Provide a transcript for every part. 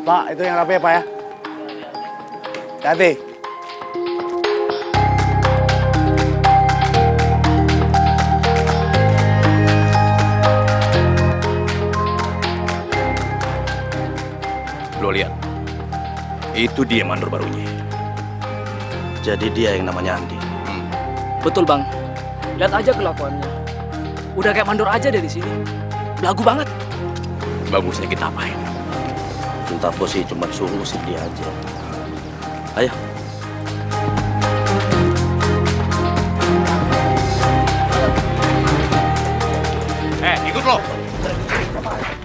Pak, itu yang rapi ya, Pak ya. Hati. Lo lihat, itu dia mandor barunya. Jadi dia yang namanya Andi. Betul bang, lihat aja kelakuannya. Udah kayak mandor aja dari sini. Belagu banget. Bagusnya kita apain? Cinta bos sih cuma suruh usir dia aja. Ayo. Ikut lo.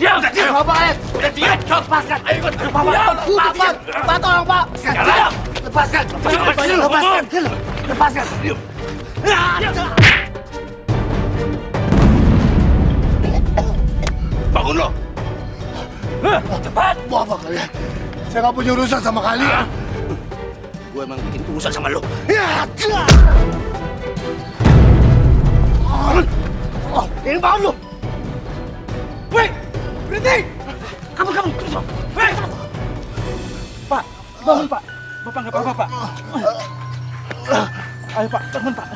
Diam! Bapak, Udah diam. lepaskan! Ayo ikut. Pak, tolong Pak! Jalan. Lepaskan! Lepaskan! Bangun lo. Cepat! Mau apa kalian? Saya nggak punya urusan sama kalian. Gue emang bikin urusan sama lo. Ya! Ini bangun lu! Weh! Berhenti! Kamu! Weh! Pak, bangun pak. Bapak nggak apa-apa pak. Ayo pak, bangun pak.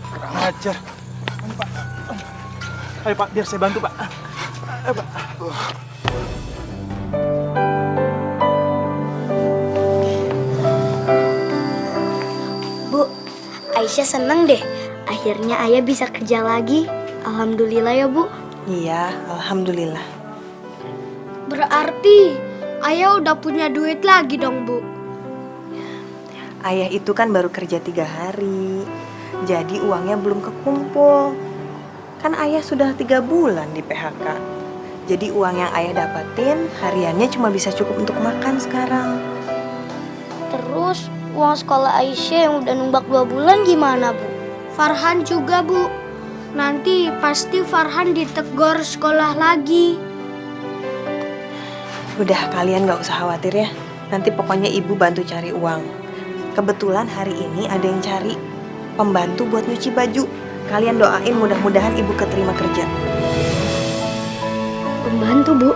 Kurang ajar. Ayo pak. Ayo pak, biar saya bantu pak. Ayo pak. Bu, Aisyah seneng deh. Akhirnya ayah bisa kerja lagi. Alhamdulillah ya, Bu. Iya, alhamdulillah. Berarti ayah udah punya duit lagi dong, Bu. Ayah itu kan baru kerja 3 hari, jadi uangnya belum kekumpul. Kan ayah sudah 3 bulan di PHK. Jadi uang yang ayah dapetin hariannya cuma bisa cukup untuk makan sekarang. Terus uang sekolah Aisyah yang udah numbak 2 bulan gimana, Bu? Farhan juga, Bu. Nanti pasti Farhan ditegur sekolah lagi. Udah, kalian gak usah khawatir ya. Nanti pokoknya ibu bantu cari uang. Kebetulan hari ini ada yang cari pembantu buat nyuci baju. Kalian doain mudah-mudahan ibu keterima kerja. Pembantu, Bu.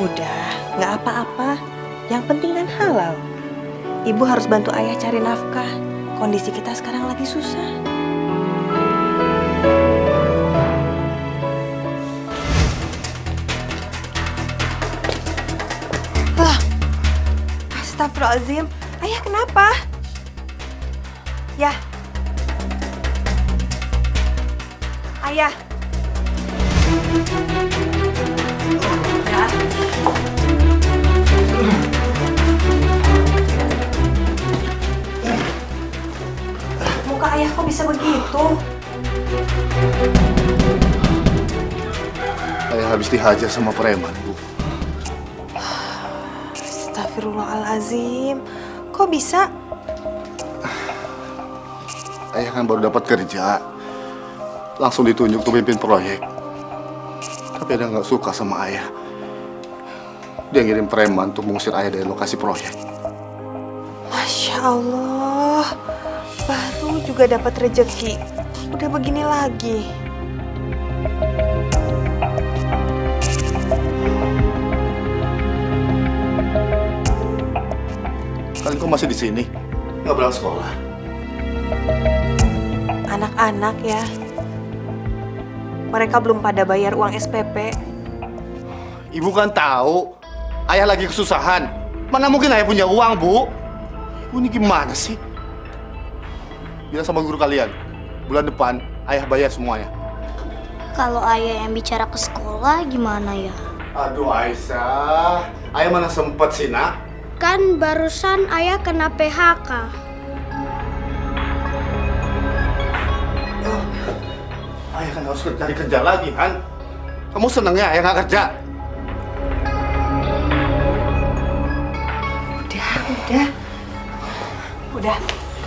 Udah, gak apa-apa. Yang penting kan halal. Ibu harus bantu ayah cari nafkah. Kondisi kita sekarang lagi susah. Lah, astagfirullahaladzim. Ayah kenapa? Ya. Ayah. Ya. Muka ayah kok bisa begitu? Saya habis dihajar sama preman, Bu. Astagfirullahaladzim. Kok bisa? Ayah kan baru dapat kerja. Langsung ditunjuk untuk pimpin proyek. Tapi dia nggak suka sama ayah. Dia ngirim preman untuk mengusir ayah dari lokasi proyek. Masya Allah. Baru juga dapat rezeki. Udah begini lagi. Kalian kok masih di sini? Nggak berangkat sekolah? Anak-anak ya. Mereka belum pada bayar uang SPP. Ibu kan tahu ayah lagi kesusahan. Mana mungkin ayah punya uang, Bu? Ibu ini gimana sih? Bilang sama guru kalian, bulan depan ayah bayar semuanya. Kalau ayah yang bicara ke sekolah gimana ya? Aduh Aisyah, ayah mana sempet sih nak? Kan barusan ayah kena PHK. Ayah kan harus cari kerja lagi kan? Kamu seneng ya ayah nggak kerja? Udah.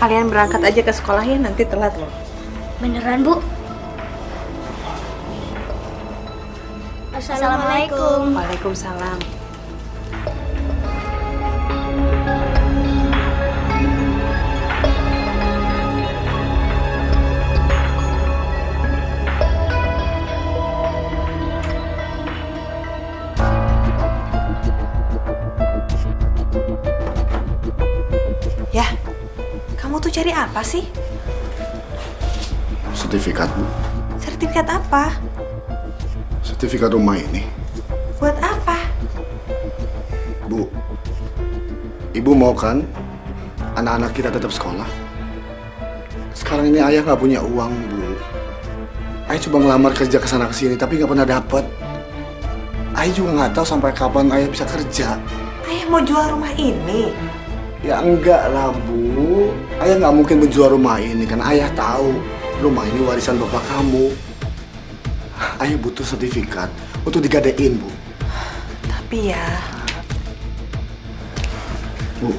Kalian berangkat aja ke sekolah ya, nanti telat loh. Beneran, Bu? Assalamualaikum. Waalaikumsalam. Kamu tuh cari apa sih? Sertifikat, Bu. Sertifikat apa? Sertifikat rumah ini. Buat apa? Bu, Ibu mau kan anak-anak kita tetap sekolah? Sekarang ini ayah nggak punya uang, Bu. Ayah coba ngelamar kerja kesana kesini tapi nggak pernah dapet. Ayah juga nggak tahu sampai kapan ayah bisa kerja. Ayah mau jual rumah ini. Ya enggak lah, Bu. Ayah nggak mungkin menjual rumah ini karena ayah tahu rumah ini warisan bapak kamu. Ayah butuh sertifikat untuk digadein, Bu. Tapi ya, Bu,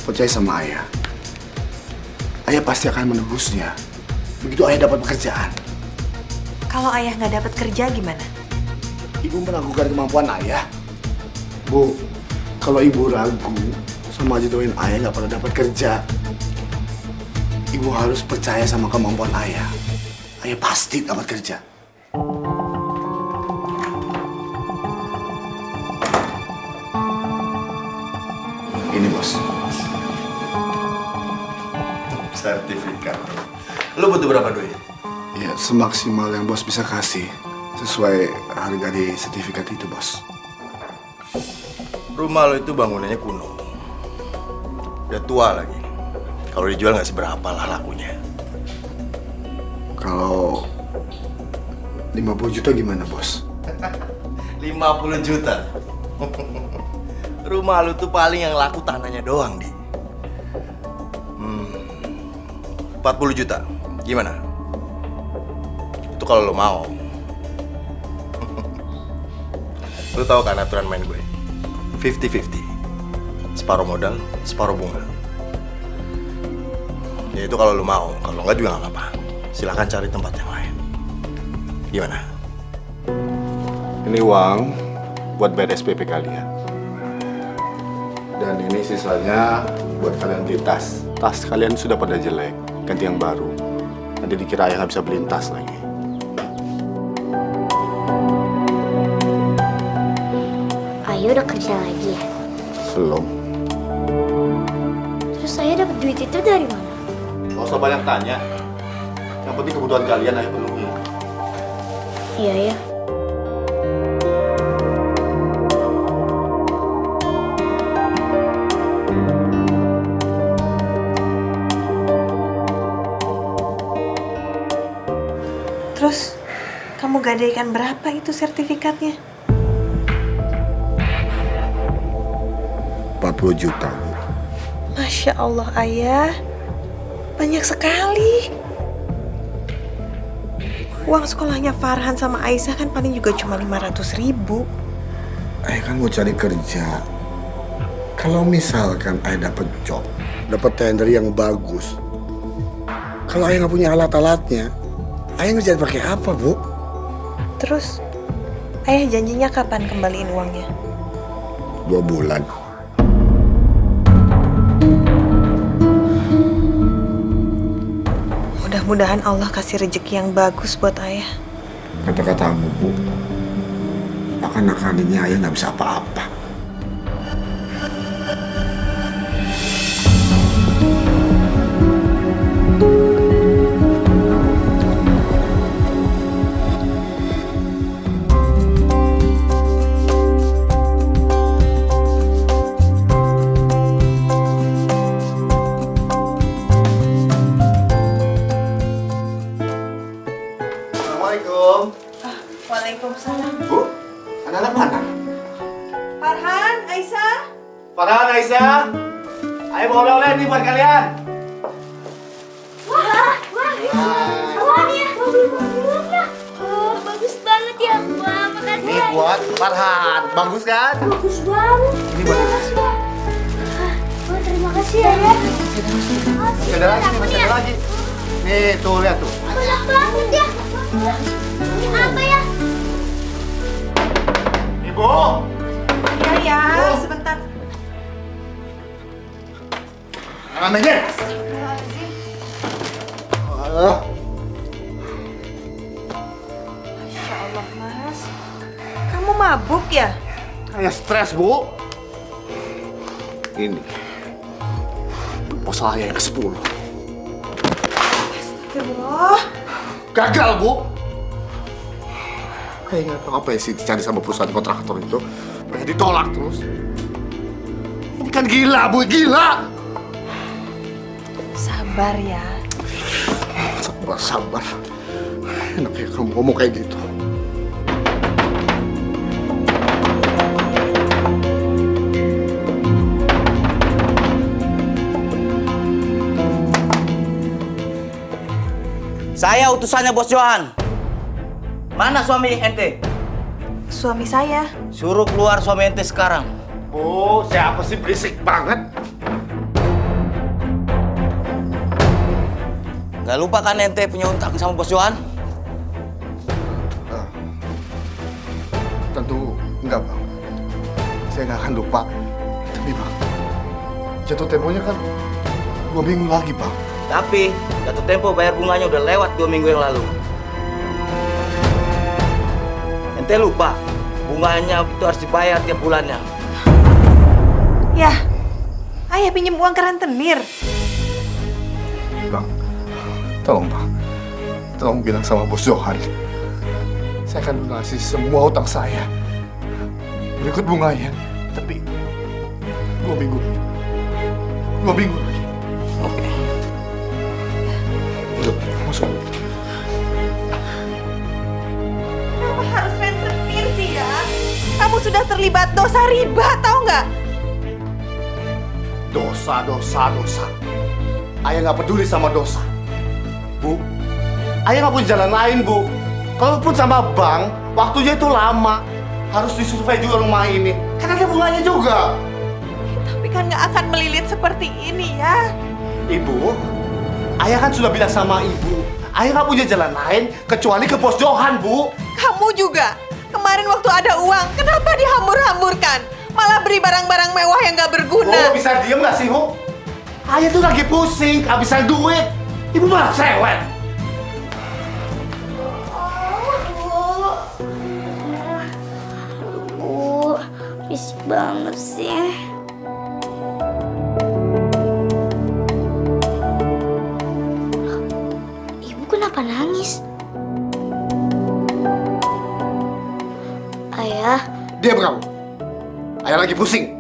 percaya sama ayah. Ayah pasti akan menebusnya. Begitu ayah dapat pekerjaan. kalau ayah nggak dapat kerja gimana? Ibu meragukan kemampuan ayah. Bu, kalau ibu ragu, sama aja doain ayah nggak pernah dapat kerja. Ibu harus percaya sama kemampuan ayah. Ayah pasti dapat kerja. Ini, Bos. Sertifikat. Lo butuh berapa duit? Ya, semaksimal yang Bos bisa kasih. Sesuai harga di sertifikat itu, Bos. Rumah lo itu bangunannya kuno. Udah tua lagi. Kalau dijual nggak seberapa lah lakunya. Kalau 50 juta gimana, Bos? 50 juta. Rumah lo tuh paling yang laku tanahnya doang, Di. 40 juta. Gimana? Itu kalau lo mau. Lo tahu kan aturan main gue? 50-50. Separuh modal, separuh bunga. Ya itu kalau lo mau. Kalau nggak juga nggak apa-apa. Silahkan cari tempat yang lain. Gimana? Ini uang buat bayar SPP kalian. Dan ini sisanya buat kalian beli tas. Tas kalian sudah pada jelek, ganti yang baru. Nanti dikira ayah nggak bisa beliin tas lagi. Ayah udah kerja lagi ya? Belum. Terus saya dapat duit itu dari mana? Gak usah banyak tanya. Yang penting kebutuhan kalian ayah penuhi. Iya ya. Terus, kamu gadaikan berapa itu sertifikatnya? 40 juta, Bu. Masya Allah, ayah. Banyak sekali. Uang sekolahnya Farhan sama Aisyah kan paling juga cuma 500.000. Ayah kan mau cari kerja. Kalau misalkan ayah dapat job, dapat tender yang bagus. Kalau ayah nggak punya alat-alatnya, ayah ngerjain pakai apa, Bu? Terus, ayah janjinya kapan kembaliin uangnya? 2 bulan. Mudah-mudahan Allah kasih rezeki yang bagus buat ayah. Kata-katamu, Bu. Akan-akan ini ayah nggak bisa apa-apa. Assalamualaikum. Waalaikumsalam. Bu, anak-anak mana? Farhan, Aisyah. Farhan, Aisyah. Ayo bawa oleh-oleh nih buat kalian. Awalnya mobil-mobilnya. Oh, bagus banget ya. Wah, makasih. Ini buat Farhan. Bagus kan? Bagus banget. Ini buat Wah, terima kasih ya. Masih ada lagi nih, masih ada lagi. Nih, tuh lihat tuh. Banyak banget ya. Ini apa ya? Ibu. Iya ya, sebentar. Jangan aja. Masya Allah, Mas. Kamu mabuk ya? Kayak stres, Bu. Ini proposal ayah yang ke-10. Astagfirullah. Gagal, Bu. Ayah nggak tahu apa yang sih dicari sama perusahaan kontraktor itu. Kayak ditolak terus. Ini kan gila, Bu, gila. Sabar ya. Sabar. Enaknya kamu ngomong kayak gitu. Saya utusannya Bos Johan. Mana suami ente? Suami saya. Suruh keluar suami ente sekarang. Bu, siapa sih berisik banget? Gak lupa kan ente punya utang sama Bos Johan? Tentu enggak, Bang. Saya nggak akan lupa. Tapi, Bang, jatuh temponya kan 2 minggu lagi, Bang. Tapi jatuh tempo bayar bunganya udah lewat 2 minggu yang lalu. Ente lupa, bunganya itu harus dibayar tiap bulannya. Ya, ayah pinjam uang ke rentenir. Bang, tolong, Bang. Tolong bilang sama Bos Johan. Saya akan lunasi semua utang saya. Berikut bunganya. Tapi 2 minggu. 2 minggu lagi. Oke. Yuk, masuk. Kenapa harus rentenir sih ya? Kamu sudah terlibat dosa riba, tahu nggak? Dosa. Ayah nggak peduli sama dosa. Bu, ayah nggak punya jalan lain, Bu. Kalaupun sama bank, waktunya itu lama. Harus disurvei juga rumah ini. Kan ada bunganya juga. Tapi kan nggak akan melilit seperti ini ya. Ibu, ayah kan sudah bilang sama ibu. Ayah nggak punya jalan lain kecuali ke Bos Johan, Bu. Kamu juga. Kemarin waktu ada uang, kenapa dihambur-hamburkan? Malah beri barang-barang mewah yang nggak berguna. Bu, bisa diem nggak sih, Bu? Ayah tuh lagi pusing, kehabisan duit. Ibu malah cerewet. Bu, risik banget sih. Ibu kenapa nangis? Ayah, Diam kamu. Ayah lagi pusing.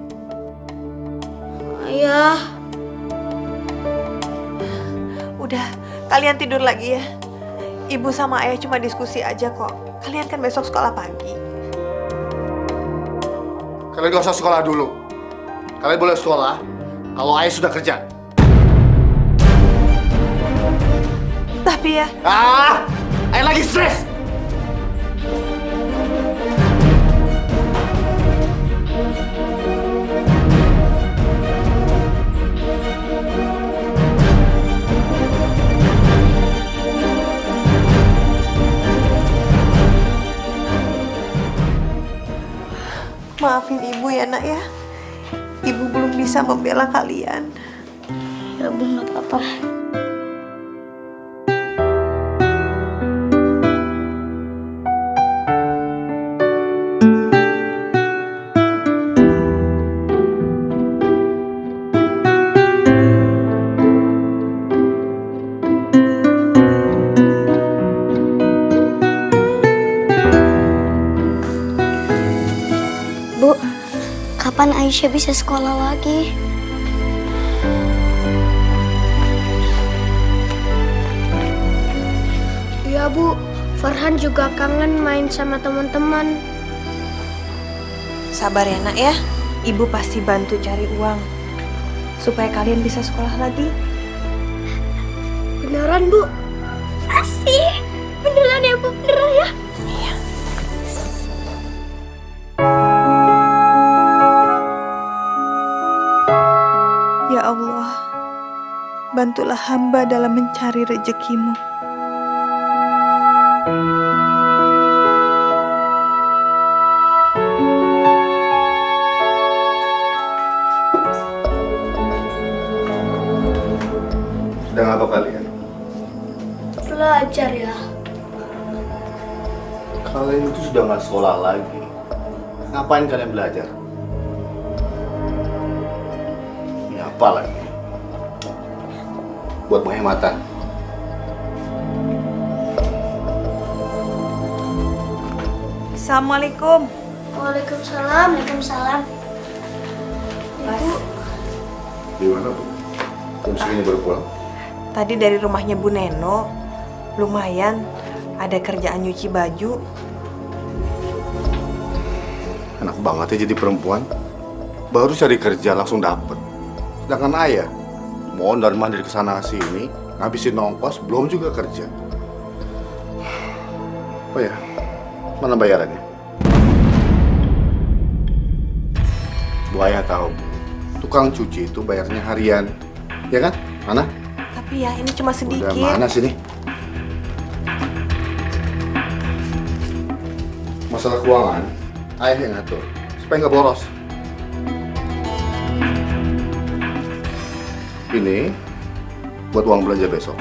ayah. Udah, kalian tidur lagi ya. Ibu sama ayah cuma diskusi aja kok. Kalian kan besok sekolah pagi. Kalian gak usah sekolah dulu. Kalian boleh sekolah kalau ayah sudah kerja. Tapi ya, Ayah lagi stres. maafin ibu ya nak ya. Ibu belum bisa membela kalian. Ya Bu, nggak apa-apa. Bu, kapan Aisyah bisa sekolah lagi? Iya Bu, Farhan juga kangen main sama teman-teman. Sabar ya nak ya. Ibu pasti bantu cari uang supaya kalian bisa sekolah lagi. Beneran Bu? Asik. Beneran ya Bu, beneran ya? Iya. Ya Allah, bantulah hamba dalam mencari rezekimu. Sedang apa kalian? Belajar ya. Kalian itu sudah nggak sekolah lagi. Ngapain kalian belajar? Ini apa lagi? buat penghematan. Assalamualaikum. Waalaikumsalam. Waalaikumsalam. Ibu, Di mana, Bu? Jam segini baru pulang? Tadi dari rumahnya Bu Neno, lumayan ada kerjaan nyuci baju. Enak banget ya jadi perempuan. Baru cari kerja langsung dapet. Sedangkan ayah, mondar mandir ke sana sini, ngabisin ongkos, belum juga kerja. Oh ya, mana bayarannya? Bu ayah tahu, tukang cuci itu bayarnya harian, ya kan? Mana? Tapi ya ini cuma sedikit. Udah mana sini? Masalah keuangan, ayah yang ngatur, supaya nggak boros. Ini buat uang belanja besok.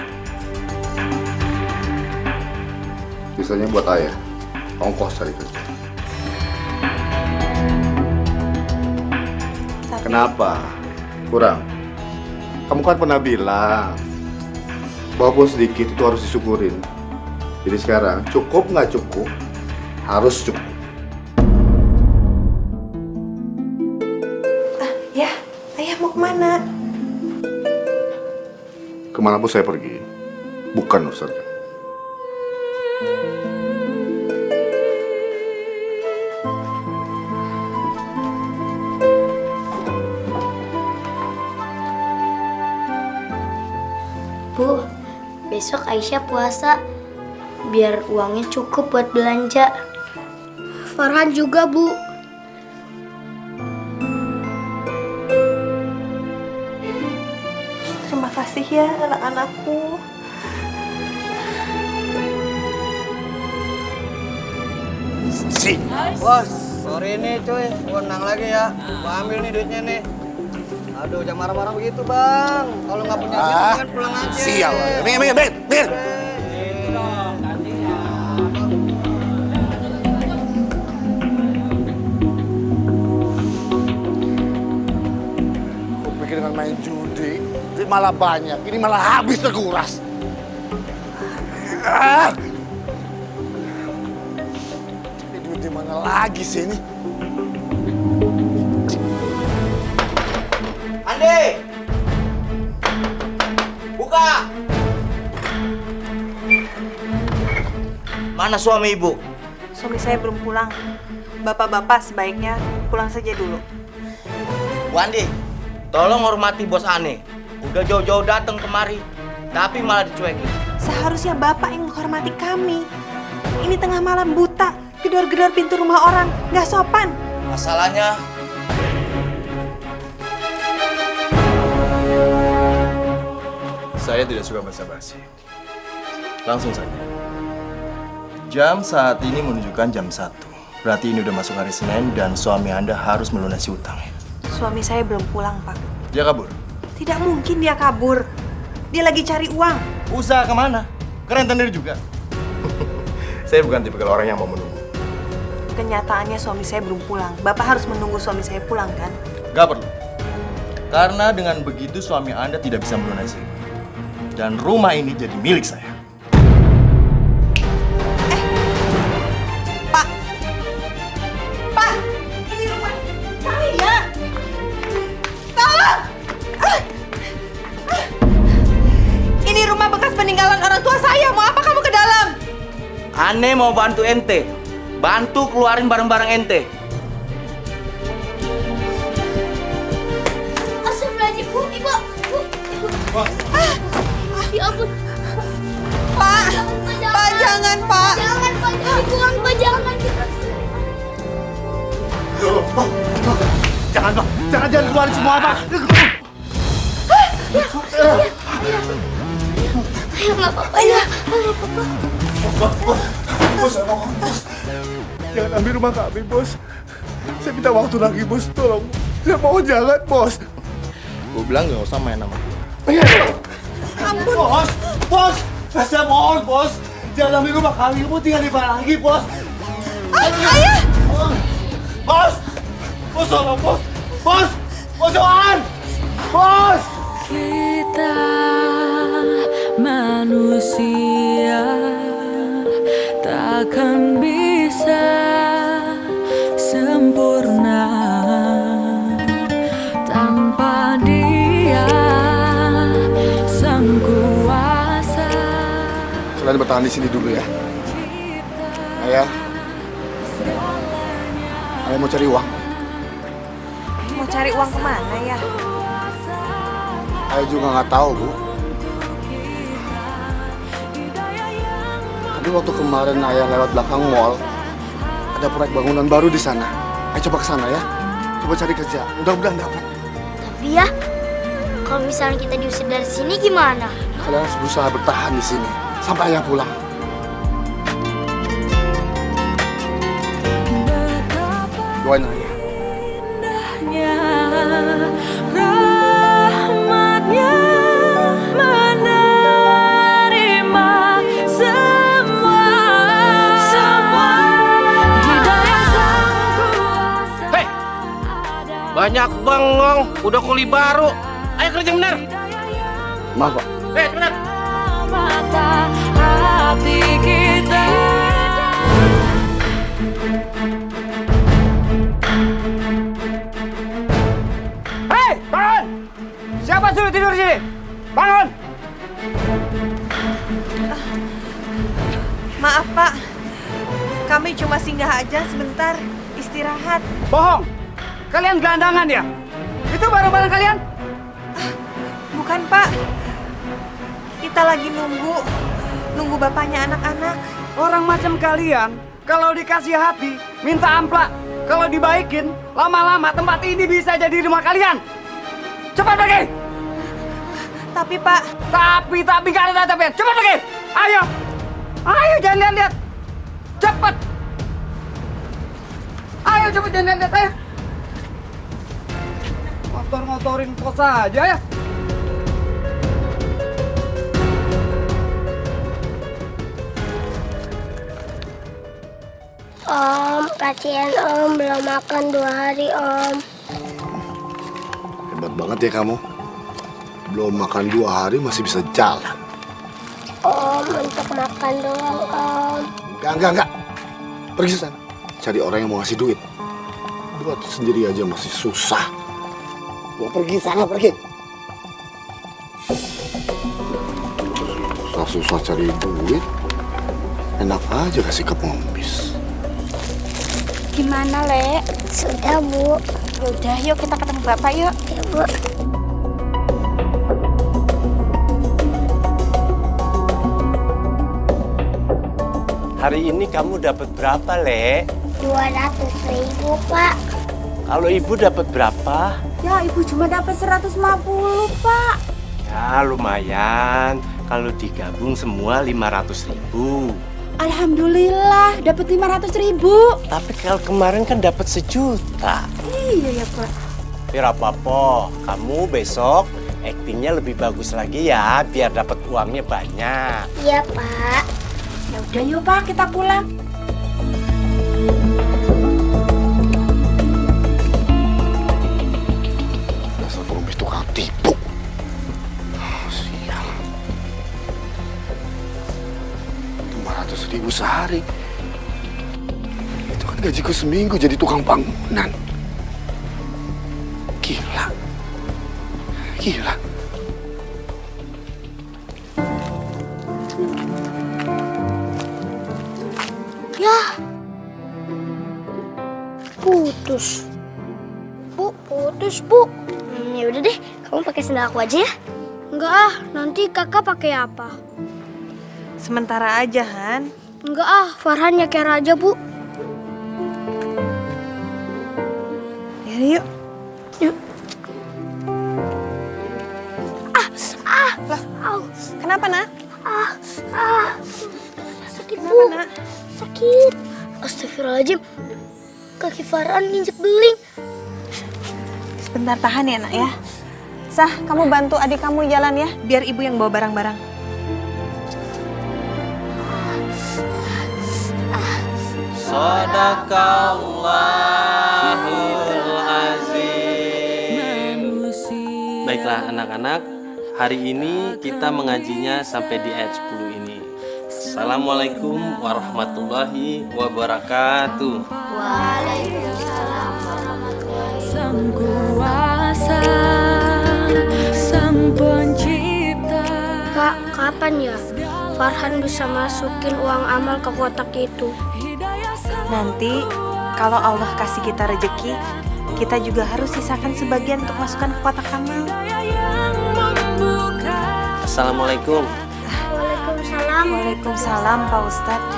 Sisanya buat ayah, ongkos cari kerja. Kenapa? Kurang? Kamu kan pernah bilang, walaupun sedikit itu harus disyukurin. Jadi sekarang, cukup nggak cukup, harus cukup. Ya, ayah mau kemana? Kemanapun saya pergi, bukan urusan kamu. Bu, besok Aisyah puasa. Biar uangnya cukup buat belanja. Farhan juga, Bu. Terima kasih ya anak-anakku. Bos, sorry nih cuy, menang lagi ya. Gua ambil nih duitnya nih. Aduh, jangan marah-marah begitu bang. Kalau nggak punya duit, kan pulang aja. Sial, Mir. Aku pikir dengan main judi, ini malah banyak, ini malah habis terkuras. Ini duit di mana lagi sih ini? Andi! Buka! Mana suami ibu? Suami saya belum pulang. Bapak-bapak sebaiknya pulang saja dulu. Bu Andi, tolong hormati bos Ane. Udah jauh-jauh datang kemari, tapi malah dicuekin. Seharusnya bapak yang menghormati kami. Ini tengah malam buta, gedor-gedor pintu rumah orang, nggak sopan. Masalahnya, Saya tidak suka basa-basi. Langsung saja. Jam saat ini menunjukkan jam 1. Berarti ini udah masuk hari Senin dan suami Anda harus melunasi utang. Suami saya belum pulang, Pak. Dia kabur. Tidak mungkin dia kabur. Dia lagi cari uang. Usaha kemana? Keren sendiri juga. Saya bukan tipikal orang yang mau menunggu. Kenyataannya suami saya belum pulang. Bapak harus menunggu suami saya pulang, kan? Gak perlu. Karena dengan begitu suami Anda tidak bisa melunasi. Dan rumah ini jadi milik saya. Pak! Pak! Ini rumah saya! Tolong! Ini rumah bekas peninggalan orang tua saya. Mau apa kamu ke dalam? Ane mau bantu ente. Bantu keluarin barang-barang ente. Astagfirullahaladzim, Bu. Ibu. Ya ampun. Pak! Pak, jangan, Pak! Jangan, Pak. Dibuang, Pak. Jangan. Jangan, Pak. Jangan keluarin semua, Pak. Ya, nggak apa-apa ya. Bos, saya mohon, bos. Jangan ambil rumah kami, bos. Saya minta waktu lagi, bos. Tolong. Saya mohon jangan, bos. Gue bilang gak usah main sama gue. Ampun. Bos, bos. Saya mohon, bos. Jangan ambil rumah kami. Kamu tinggal di mana lagi, bos. Ayah! Bos. Bos, tolong, bos. Bos. Bos, Johan. Bos. Kita kalian bertahan di sini dulu ya. Ayah mau cari uang. Mau cari uang kemana ya? Ayah juga nggak tahu, Bu. Tapi waktu kemarin ayah lewat belakang mall, ada proyek bangunan baru di sana. Ayah coba ke sana ya. Coba cari kerja. Mudah-mudahan dapat. Tapi ya, kalau misalnya kita diusir dari sini gimana? Kalian harus berusaha bertahan di sini sampai ayah pulang. Doain ayah. Banyak bengong, udah kuli baru. Ayo kerja bener. Maaf, Pak. Bener. Hei, bangun! Siapa suruh tidur di sini? Bangun! Maaf Pak, kami cuma singgah aja sebentar, istirahat. Bohong! Kalian gelandangan ya? Itu barang-barang kalian? Bukan Pak, kita lagi nunggu bapaknya anak-anak. Orang macam kalian, kalau dikasih hati, minta amplak. Kalau dibaikin, lama-lama tempat ini bisa jadi rumah kalian. Cepat pergi! Tapi Pak, Tapi gak ada tapi. Cepat pergi! Ayo! Ayo, jangan lihat-lihat! Cepat! Ayo, cepat jangan lihat-lihat, ayo! Ngotor-ngotorin kos aja ya! Om, kasihan Om, belum makan 2 hari Om. Hebat banget ya kamu. Belum makan 2 hari masih bisa jalan. Om, untuk makan doang Om. Enggak. Pergi sana. Cari orang yang mau ngasih duit. Buat sendiri aja masih susah. Mau pergi sana, pergi. Susah cari duit. Enak aja kasih ke pengemis. Gimana, Le? Sudah, Bu. yaudah yuk kita ketemu Bapak yuk. Ya, Bu. Hari ini kamu dapat berapa, Le? 200.000, Pak. Kalau ibu dapat berapa? Ya, ibu cuma dapat 150, Pak. Ya, lumayan. Kalau digabung semua 500.000. Alhamdulillah, dapat 500.000. Tapi kalau kemarin kan dapat 1 juta. Iya ya, Pak. Biar apa-apa, kamu besok aktingnya lebih bagus lagi ya, biar dapat uangnya banyak. Iya, Pak. Ya udah yuk, Pak, kita pulang. Dasar pengemis tukang tipu. Sial. 500.000 sehari. Itu kan gajiku seminggu jadi tukang bangunan. Gila. Ya. Putus. Bu, putus, Bu. Ya udah deh, kamu pakai sendal aku aja ya. Enggak ah, nanti kakak pakai apa? Sementara aja, Han. Enggak ah, Farhan nyeker aja, Bu. Yuk. Yuk. Lah, kenapa, Nak? Sakit, Kenapa, Bu. Nak? Sakit. Astagfirullahaladzim. Kaki Farhan nginjek beling. Sebentar tahan ya, Nak ya. Sah, kamu bantu adik kamu jalan ya, biar ibu yang bawa barang-barang. Shadaqallahul azim. Baiklah anak-anak, hari ini kita mengajinya sampai di ayat 10 ini. Assalamualaikum warahmatullahi wabarakatuh. Waalaikumsalam warahmatullahi Sang Kuasa, Sang Pencipta. Kak, kapan ya? Farhan bisa masukin uang amal ke kotak itu. Nanti kalau Allah kasih kita rejeki, kita juga harus sisakan sebagian untuk masukkan ke kotak amal. Assalamualaikum. Waalaikumsalam. Waalaikumsalam Pak Ustadz.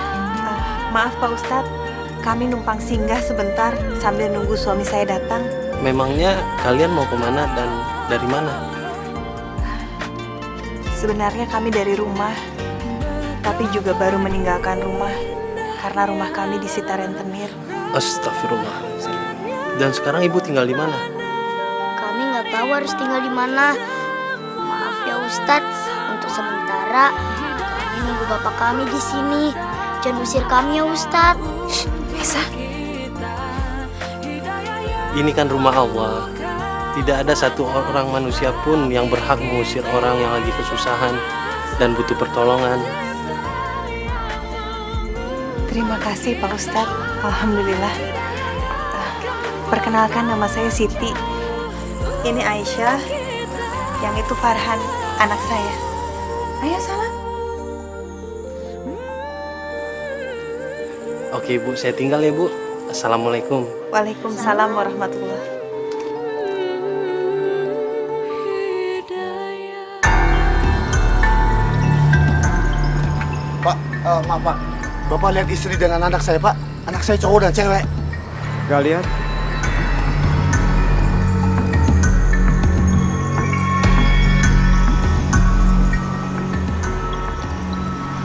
Maaf Pak Ustadz, kami numpang singgah sebentar sambil nunggu suami saya datang. Memangnya kalian mau kemana dan dari mana? Sebenarnya kami dari rumah, tapi juga baru meninggalkan rumah karena rumah kami disita rentenir. Astagfirullah. Dan sekarang ibu tinggal di mana? Kami nggak tahu harus tinggal di mana. Maaf ya Ustadz, untuk sementara kami nunggu bapak kami di sini. Jangan usir kami ya Ustadz. Bisa? Ini kan rumah Allah. Tidak ada satu orang manusia pun yang berhak mengusir orang yang lagi kesusahan dan butuh pertolongan. Terima kasih Pak Ustadz. Alhamdulillah. Perkenalkan, nama saya Siti. Ini Aisyah. Yang itu Farhan, anak saya. Ayo salam. Oke Bu, saya tinggal ya Bu. Assalamualaikum. Waalaikumsalam warahmatullahi. Pak, maaf Pak. Bapak lihat istri dengan anak saya Pak. Anak saya cowok dan cewek. Gak lihat?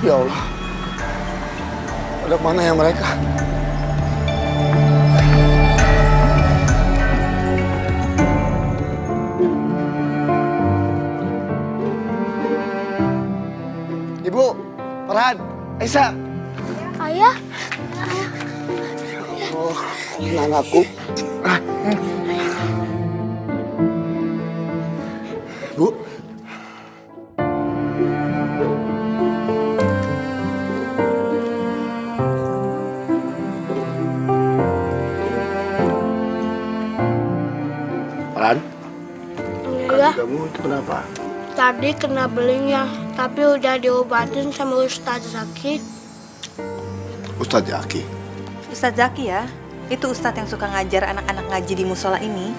Ya Allah. Ada mana ya mereka? Ibu, Farhan, Aisyah. Ayah, Oh, anakku. Bu. Farhan, iya. kamu itu kenapa? Tadi kena belingnya, tapi udah diobatin sama Ustadz Zaki. Ustadz Zaki. Ustadz Zaki ya, itu Ustadz yang suka ngajar anak-anak ngaji di musola ini.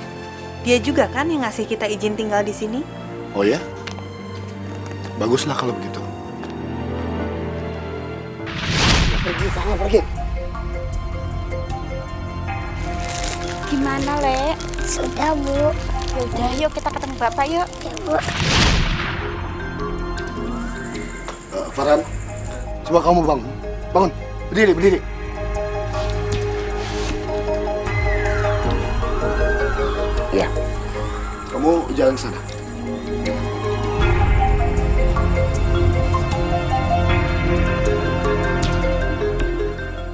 Dia juga kan yang ngasih kita izin tinggal di sini. Oh ya? Baguslah kalau begitu. Pergi sana, pergi. Gimana, Le? Sudah, Bu. Yaudah, yuk kita ketemu Bapak yuk. Ya, Bu. Farhan, coba kamu bangun. Bangun, berdiri, berdiri. Ya, kamu jalan ke sana.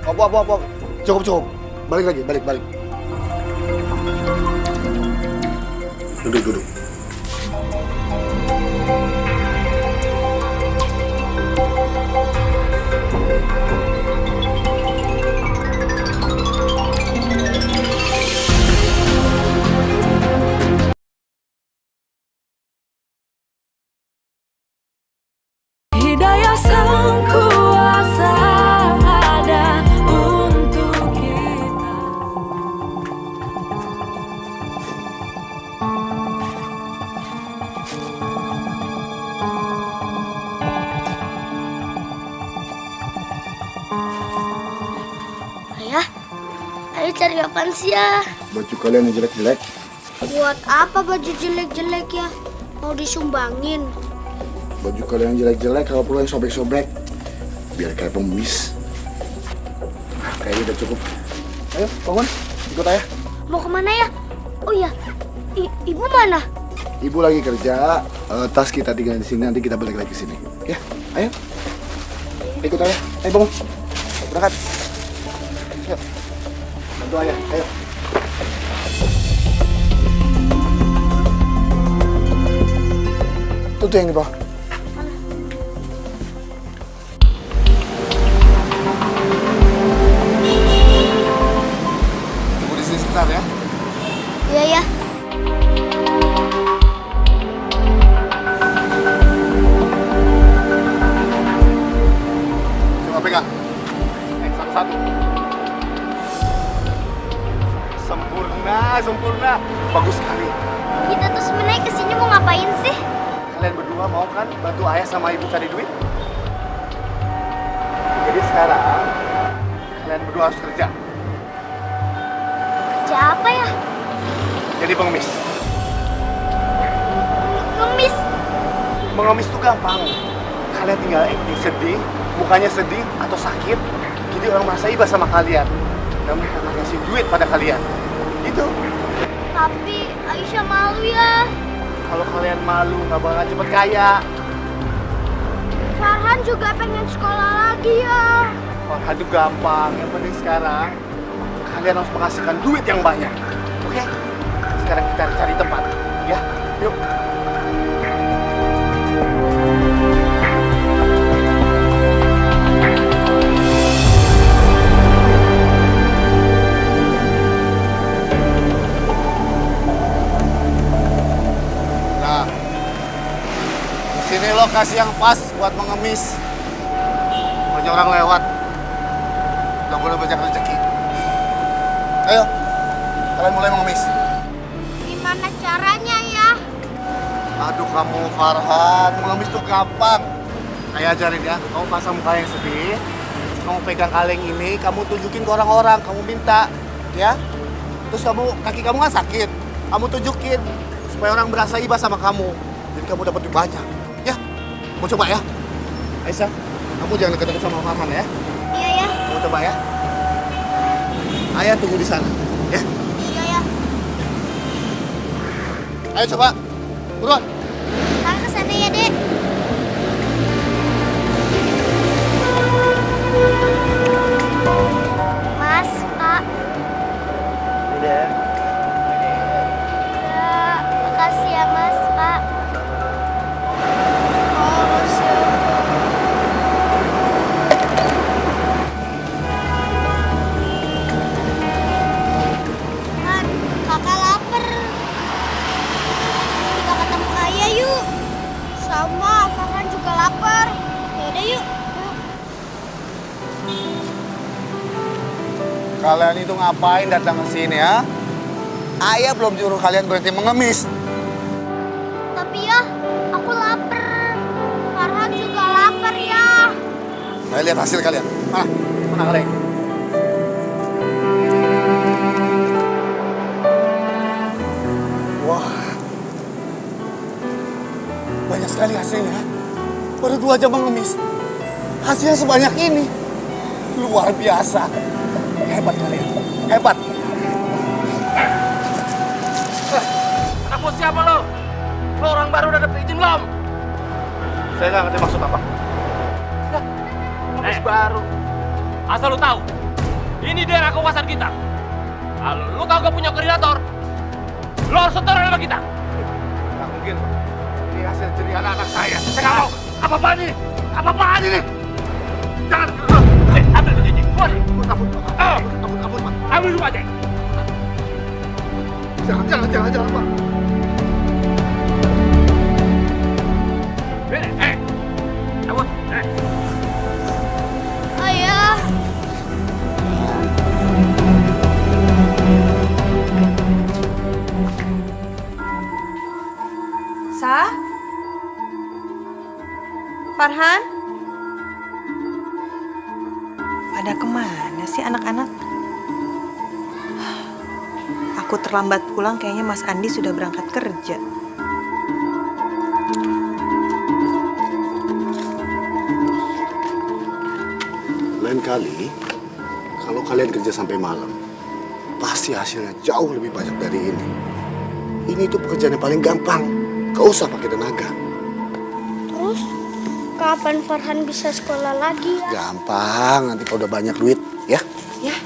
Apa. Cukup. Balik lagi, balik. Duduk. Hidayah Sang Kuasa ada untuk kita. Ayah, ayo cari apaan sih ya? Baju kalian yang jelek-jelek. Buat apa baju jelek-jelek ya? Mau disumbangin? Baju kalian yang jelek-jelek, kalau perlu yang sobek-sobek. Biar kayak pengemis. Kayaknya udah cukup. Ayo, bangun. Ikut ayah. Mau kemana ya? Oh iya, ibu mana? Ibu lagi kerja, tas kita tinggal di sini, nanti kita balik lagi ke sini. Ya, ayo. Ikut ayah. Ayo bangun. Berangkat. Yuk. Bantu ayah, ayo. Tuh yang di bawah. Tunggu di sini sebentar ya. Iya ya. pegang. Satu-satu. Sempurna. Bagus sekali. Kita tuh sebenarnya kesini mau ngapain sih? Kalian berdua mau kan bantu ayah sama ibu cari duit? Jadi sekarang kalian berdua harus kerja. Kerja apa ya? Jadi pengemis. Ngemis. Mengemis tuh gampang. Kalian tinggal acting sedih, mukanya sedih atau sakit. Jadi orang merasa iba sama kalian. Dan mereka akan ngasih duit pada kalian. Gitu. Tapi Aisyah malu ya. Kalau kalian malu nggak bakal cepet kaya. Farhan juga pengen sekolah lagi ya. Farhan itu gampang. Yang penting sekarang kalian harus menghasilkan duit yang banyak. Oke? Sekarang kita cari tempat. Ya? Yuk. Nah, sini lokasi yang pas buat mengemis. Banyak orang lewat. Udah boleh banyak rezeki. Ayo, kalian mulai mengemis. Gimana caranya ya? Aduh kamu Farhan, mengemis tuh gampang. Saya ajarin ya, kamu pasang muka yang sedih. Kamu pegang kaleng ini, kamu tunjukin ke orang-orang, kamu minta, ya. Terus kaki kamu kan sakit, kamu tunjukin supaya orang berasa iba sama kamu. Jadi kamu dapat lebih banyak, ya. Mau coba ya? Aisyah, kamu jangan deket-deket sama Farhan ya. Iya ya. Mau coba ya? Ayah tunggu di sana, ya. Iya ya. Ayo coba, buruan. Ntar kesana ya, Dek. Mas, Pak. Udah. Ya, makasih ya, Mas, Pak. Han, kakak lapar. Kita ketemu ayah yuk. Sama, Farhan juga lapar. Yaudah yuk. Kalian itu ngapain datang ke sini ya? Ayah belum nyuruh kalian berhenti mengemis. Tapi ya, aku lapar. Farhan juga lapar ya. Saya lihat hasil kalian. Mana kalian? Wah, banyak sekali hasilnya. Baru 2 jam mengemis. Hasilnya sebanyak ini. Luar biasa. Hebat kalian. Hebat. Anak bos siapa lo? Lo orang baru udah dapet izin belum? Saya nggak ngerti maksud apa. Baru. Asal lu tahu, ini daerah kekuasaan kita. Kalau lu kagak punya koordinator, lu harus setoran sama kita. Nggak mungkin. Ini hasil jerih anak-anak saya. Saya nggak mau. Apa-apaan ini? Apa-apaan ini? Jangan. Ambil tuh cincin. Kabur, Pak. Ambil dulu aja. Jangan, Pak. Cabut. Ayah. Sa? Farhan? Pada kemana sih anak-anak? Aku terlambat pulang, kayaknya Mas Andi sudah berangkat kerja. Lain kali, kalau kalian kerja sampai malam, pasti hasilnya jauh lebih banyak dari ini. Ini tuh pekerjaan yang paling gampang. Gak usah pakai tenaga. Terus, kapan Farhan bisa sekolah lagi ya? Gampang, nanti kalau udah banyak duit, ya. Ya,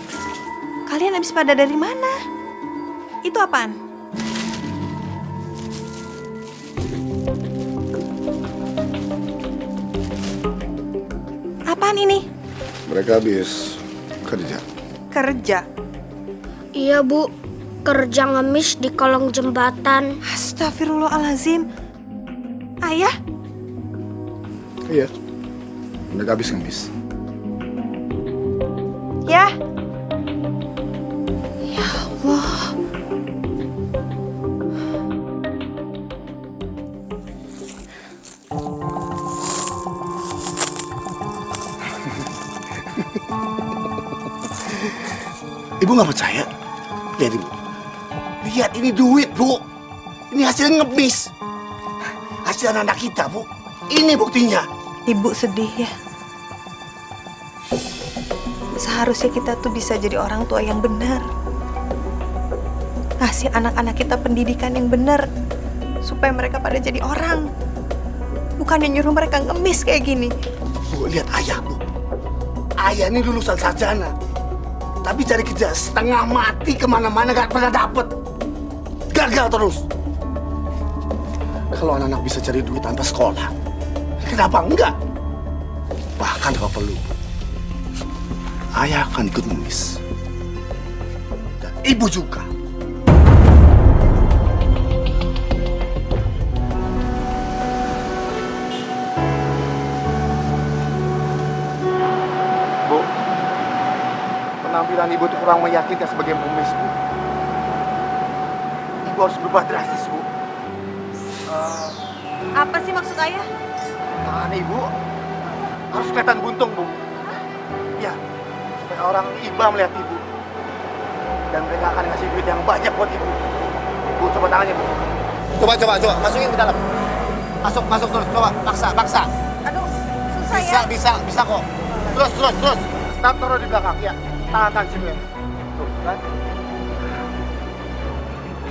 kalian habis pada dari mana? Itu apaan? Apaan ini? Mereka habis kerja. Kerja? Iya, Bu. Kerja ngemis di kolong jembatan. Astagfirullahaladzim. Ayah? Iya. Mereka habis ngemis. Ya. Ya Allah. Ibu nggak percaya? Lihat ibu. Lihat ini duit, Bu. Ini hasil ngemis. Hasil anak kita, Bu. Ini buktinya. Ibu sedih ya. Seharusnya kita tuh bisa jadi orang tua yang benar. Ngasih anak-anak kita pendidikan yang benar. Supaya mereka pada jadi orang. Bukannya nyuruh mereka ngemis kayak gini. Bu, lihat ayah, Bu. Ayah ini lulusan sarjana. Tapi cari kerja setengah mati kemana-mana gak pernah dapet. Gagal terus. Kalau anak-anak bisa cari duit tanpa sekolah, kenapa enggak? Bahkan kalau perlu, ayah akan ikut ngemis. Dan ibu juga. Bu, penampilan ibu itu kurang meyakinkan sebagai pengemis, Bu. Ibu harus berubah drastis, Bu. Apa sih maksud ayah? Tangan ibu harus kelihatan buntung, Bu. Ya, supaya orang iba melihat ibu. Dan mereka akan ngasih duit yang banyak buat ibu. Bu, coba tangannya, Bu. Coba. Masukin ke dalam. Masuk terus. Coba, paksa. Aduh, susah ya. Bisa kok. Terus. Taruh di belakang, ya. Tangan sini. Tuh, kan?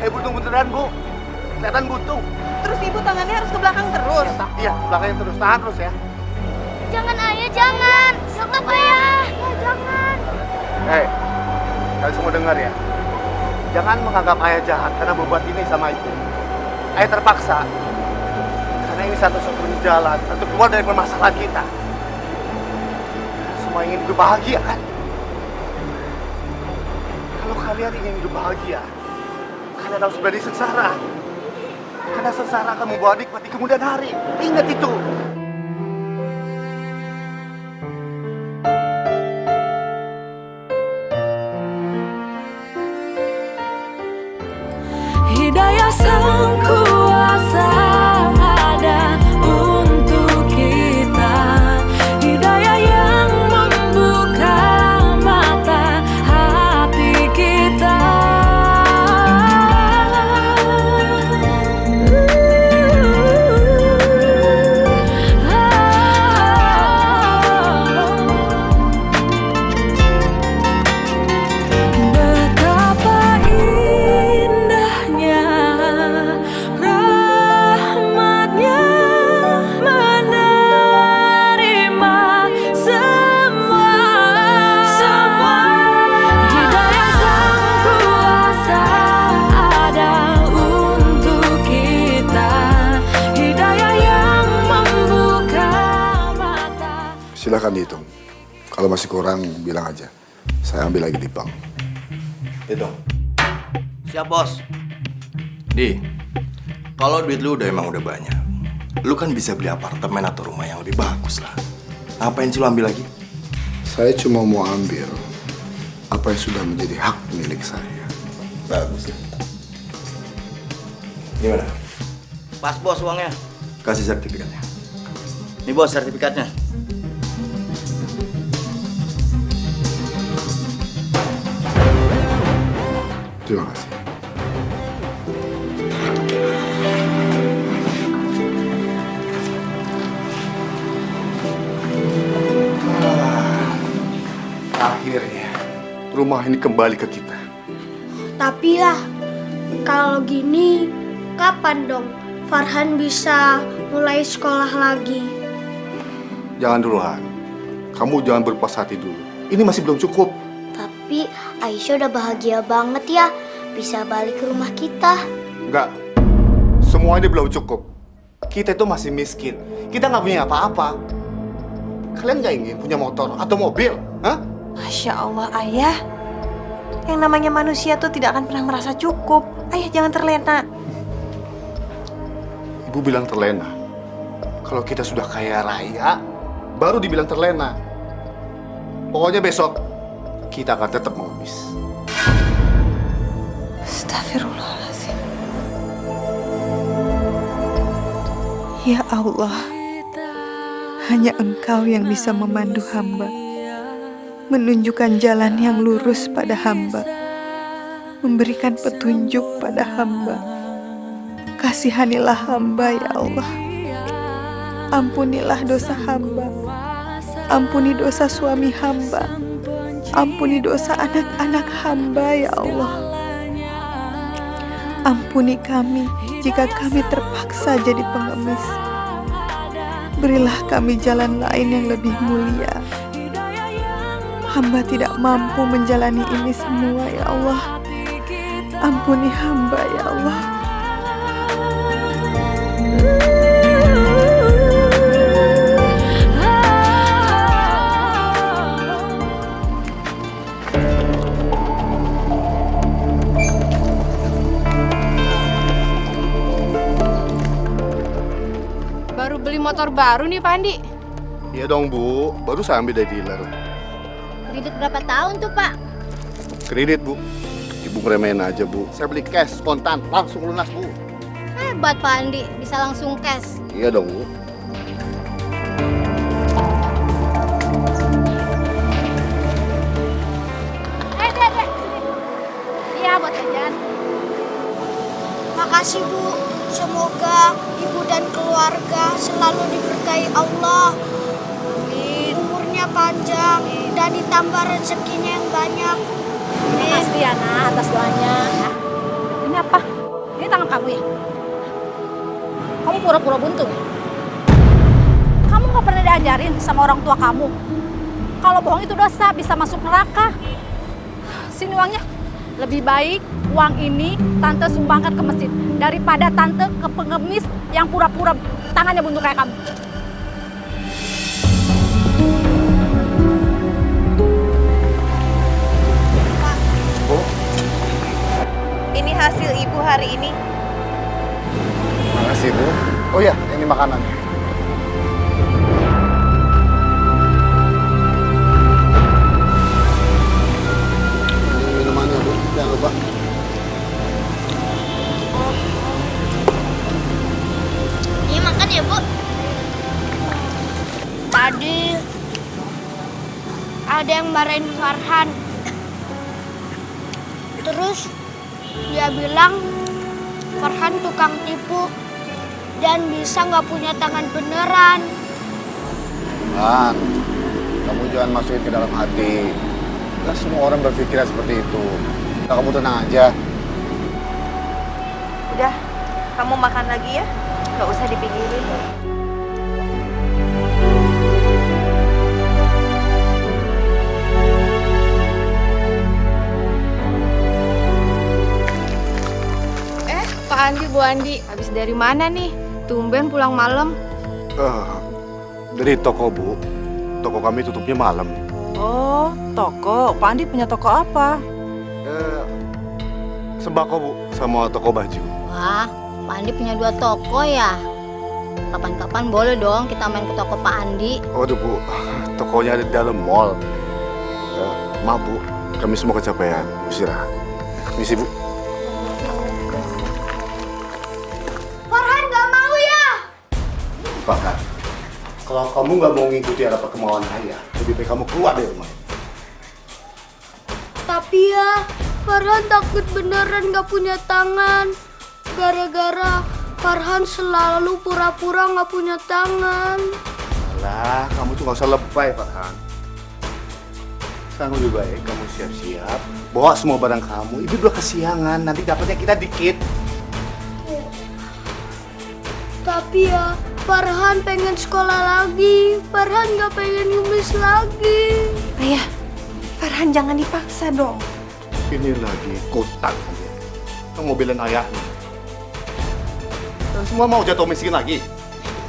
Kayak buntung beneran, Bu. Kelihatan buntung. Terus ibu tangannya harus ke belakang terus. Iya, belakangnya terus. Tahan terus ya. Jangan ayah, jangan. Stop ayah. Ya, jangan. Hei, kalian semua dengar ya. Jangan menganggap ayah jahat karena berbuat ini sama ibu. Ayah terpaksa. Karena ini satu-satunya jalan untuk keluar dari permasalahan kita. Semua ingin hidup bahagia kan? Kalau kalian ingin hidup bahagia, kalian harus berani sengsara. Karena sengsara akan membawa nikmat di kemudian hari. Ingat itu. Hidayah sang kuasa ada untuk kita. Hidayah yang membuka mata hati kita. Betapa indahnya rahmatnya menerima semua. Hidayah sang kuasa ada untuk kita. Hidayah yang membuka mata. Silakan dihitung. Kalau masih kurang, bilang aja. Saya ambil lagi di bank. Itu. Siap, Bos. Di, kalau duit lu emang udah banyak, lu kan bisa beli apartemen atau rumah yang lebih bagus lah. Ngapain sih lu ambil lagi? Saya cuma mau ambil apa yang sudah menjadi hak milik saya. Bagus. Gimana? Pas, Bos, uangnya. Kasih sertifikatnya. Nih, Bos, sertifikatnya. Terima kasih. Akhirnya, rumah ini kembali ke kita. Tapi ya, kalau gini, kapan dong Farhan bisa mulai sekolah lagi? Jangan dulu, Han. Kamu jangan berpuas hati dulu. Ini masih belum cukup. Tapi Aisyah udah bahagia banget ya, bisa balik ke rumah kita. Enggak. Semua ini belum cukup. Kita itu masih miskin. Kita nggak punya apa-apa. Kalian nggak ingin punya motor atau mobil? Hah? Masya Allah, ayah. Yang namanya manusia tuh tidak akan pernah merasa cukup. Ayah jangan terlena. Ibu bilang terlena. Kalau kita sudah kaya raya, baru dibilang terlena. Pokoknya besok, kita akan tetap mengemis. Astagfirullahaladzim. Ya Allah, hanya Engkau yang bisa memandu hamba, menunjukkan jalan yang lurus pada hamba, memberikan petunjuk pada hamba. Kasihanilah hamba ya Allah. Ampunilah dosa hamba. Ampuni dosa suami hamba. Ampuni dosa anak-anak hamba ya Allah. Ampuni kami jika kami terpaksa jadi pengemis. Berilah kami jalan lain yang lebih mulia. Hamba tidak mampu menjalani ini semua ya Allah. Ampuni hamba ya Allah. Baru beli motor baru nih Pak Andi. Iya dong Bu, baru saya ambil dari dealer. Kredit berapa tahun tuh Pak? Kredit Bu. Ibu ngeremehin aja Bu. Saya beli cash, kontan, langsung lunas Bu. Hebat Pak Andi, bisa langsung cash. Iya dong Bu. Dek, sini. Iya, buat jajan. Makasih Bu, semoga ibu dan keluarga selalu diberkahi Allah. Umurnya panjang dan ditambah rezekinya yang banyak. Makasih ya, Nak, atas doanya. Ini apa? Ini tangan kamu ya? Kamu pura-pura buntung. Kamu gak pernah diajarin sama orang tua kamu. Kalau bohong itu dosa, bisa masuk neraka. Sini uangnya. Lebih baik uang ini Tante sumbangkan ke masjid daripada Tante ke pengemis yang pura-pura tangannya buntung kayak kamu. Bu, Ini hasil ibu hari ini. makasih Bu. Oh ya, ini makanan. Ini minumannya Bu, jangan lupa. Ini makan ya Bu. Tadi ada yang marahin Farhan. Terus dia bilang Farhan tukang tipu dan bisa nggak punya tangan beneran. Han, kamu jangan masukin ke dalam hati. Nggak semua orang berpikiran seperti itu. Nah, kamu tenang aja. Udah, kamu makan lagi ya. Gak usah dipikirin. Pak Andi, Bu Andi, habis dari mana nih? Tumben pulang malam. Dari toko Bu. Toko kami tutupnya malam. Oh, toko. Pak Andi punya toko apa? Sembako Bu, sama toko baju. Wah, Pak Andi punya 2 toko ya? Kapan-kapan boleh dong kita main ke toko Pak Andi. Waduh Bu, tokonya ada di dalam mall. Maaf Bu, kami semua kecapean. Istirahat. Misi Bu. Farhan nggak mau ya? Bahkan, kalau kamu nggak mau ngikuti apa kemauan ayah, lebih baik kamu keluar dari rumah. Tapi ya, Farhan takut beneran nggak punya tangan. Gara-gara Farhan selalu pura-pura nggak punya tangan. Lah, kamu tuh nggak usah lebay, Farhan. Sekarang lebih baik kamu siap-siap, bawa semua barang kamu. Ibu udah kesiangan, nanti dapatnya kita dikit. Tapi ya, Farhan pengen sekolah lagi. Farhan nggak pengen ngemis lagi. Ayah, Farhan jangan dipaksa dong. Ini lagi kutang aja. Kamu mobilin ayahnya. Dan semua mau jatuh miskin lagi.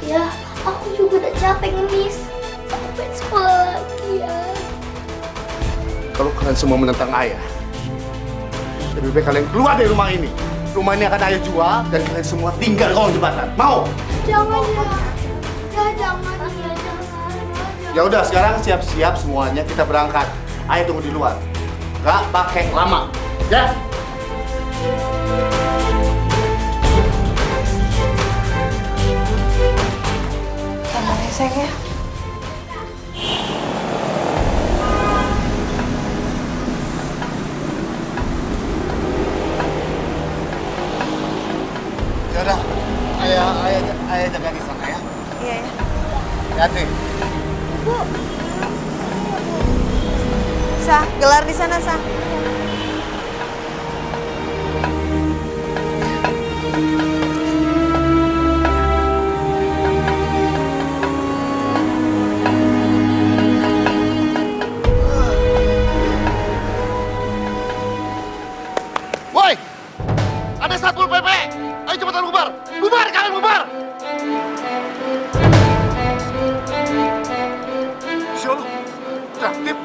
Ya, aku juga udah capek ngemis. Aku pengen sekolah lagi ya. Kalau kalian semua menentang ayah, lebih baik kalian keluar dari rumah ini. Rumah ini akan ayah jual dan kalian semua tinggal di kolong jembatan. Mau? Jangan ya. Ya jangan ya, jangan. Ya udah, sekarang siap-siap semuanya, kita berangkat. Ayah tunggu di luar. Gak pakai lama. Ya? Tenang ya sayang ya. Ya udah, ayah jaga di sana ya. Iya ya. Hati. Sah, gelar di sana, Sah. Woi! Ada Satpol PP! Ayo cepetan bubar! Bubar kalian bubar! Insya Allah, traktif.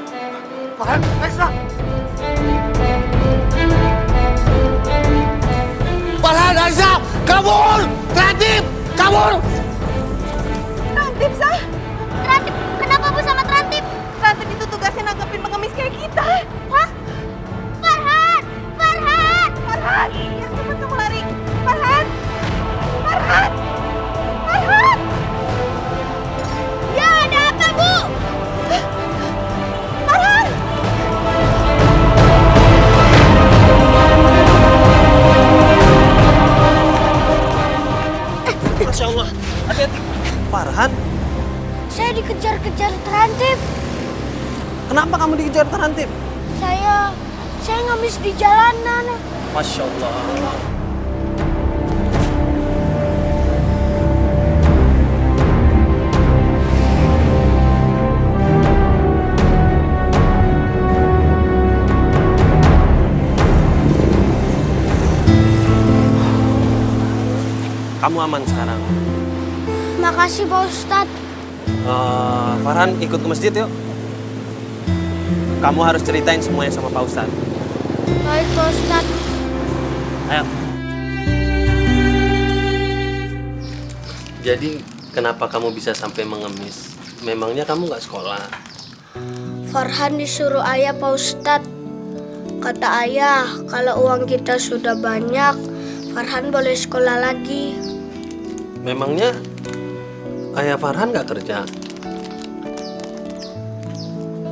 Farhan, next lah! Farhan, Aisyah, kabur! Traktif, kabur! Trantip, Sah. Trantip, kenapa Bu sama Trantip? Trantip itu tugasnya nangkepin pengemis kayak kita. Hah? Farhan! Farhan! Farhan, ya cepat kamu lari. Farhan! Farhan! Farhan! Ya, ada apa Bu? Farhan! Masya Allah, hati-hati. Farhan, Saya dikejar-kejar Trantip. kenapa kamu dikejar Trantip? Saya ngemis di jalanan. Masya Allah. Kamu aman sekarang. Makasih Pak Ustadz. Farhan, ikut ke masjid yuk. Kamu harus ceritain semuanya sama Pak Ustadz. Baik Pak Ustadz. Ayo. Jadi, kenapa kamu bisa sampai mengemis? Memangnya kamu nggak sekolah? Farhan disuruh ayah Pak Ustadz. Kata ayah, kalau uang kita sudah banyak, Farhan boleh sekolah lagi. Memangnya ayah Farhan nggak kerja?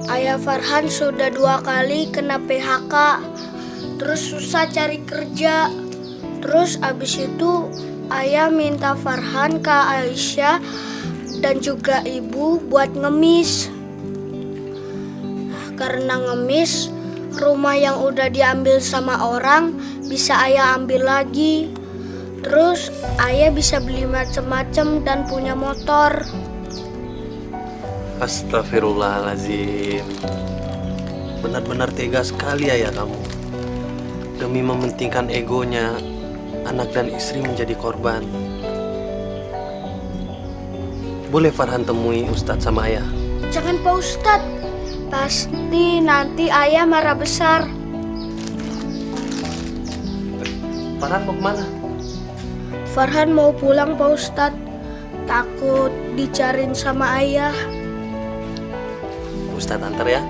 Ayah Farhan sudah 2 kali kena PHK. Terus susah cari kerja. Terus abis itu ayah minta Farhan ke Aisyah dan juga ibu buat ngemis. Karena ngemis, rumah yang udah diambil sama orang bisa ayah ambil lagi. Terus ayah bisa beli macem-macem dan punya motor. Astagfirullahaladzim. Benar-benar tega sekali ayah kamu. Demi mementingkan egonya, anak dan istri menjadi korban. Boleh Farhan temui Ustadz sama ayah? Jangan Pak Ustadz, pasti nanti ayah marah besar. Farhan mau kemana? Farhan mau pulang Pak Ustadz, takut dicariin sama ayah. Ustadz antar ya.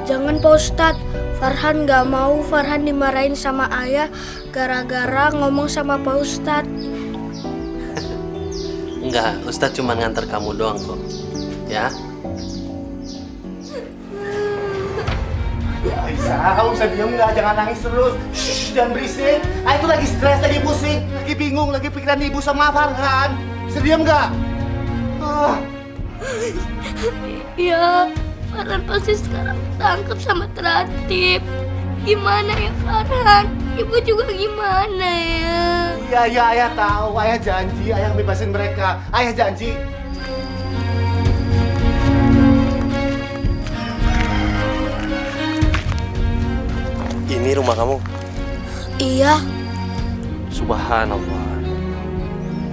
Jangan Pak Ustadz, Farhan gak mau Farhan dimarahin sama ayah gara-gara ngomong sama Pak Ustadz. Enggak, Ustadz cuma ngantar kamu doang kok. Ya? Aisyah, kamu bisa diem nggak? Jangan nangis terus. Shh, jangan berisik. Ayah itu lagi stres, lagi pusing, lagi bingung, lagi pikiran ibu sama Farhan. Bisa diem nggak? Iya, Farhan pasti sekarang tangkap sama Trantip. Gimana ya Farhan? Ibu juga gimana ya? Iya, ayah tahu. Ayah janji, ayah bebasin mereka. Ayah janji. Ini rumah kamu? Iya, Subhanallah.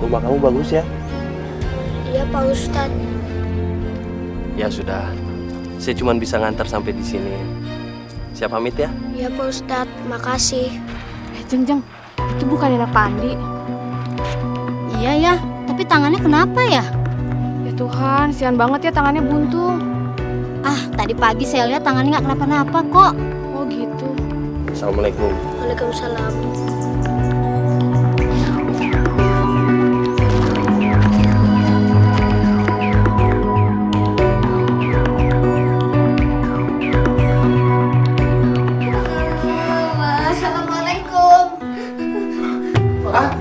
Rumah kamu bagus ya? iya Pak Ustadz. Ya sudah. Saya cuma bisa ngantar sampai di sini. Saya pamit ya. Iya Pak Ustadz, makasih. Jeng, itu bukan anak Pandi. Iya ya, tapi tangannya kenapa ya? Ya Tuhan, sian banget ya tangannya buntung. Ah, tadi pagi saya lihat tangannya nggak kenapa-napa kok. Oh Assalamualaikum. Waalaikumsalam. Assalamualaikum. Farhan?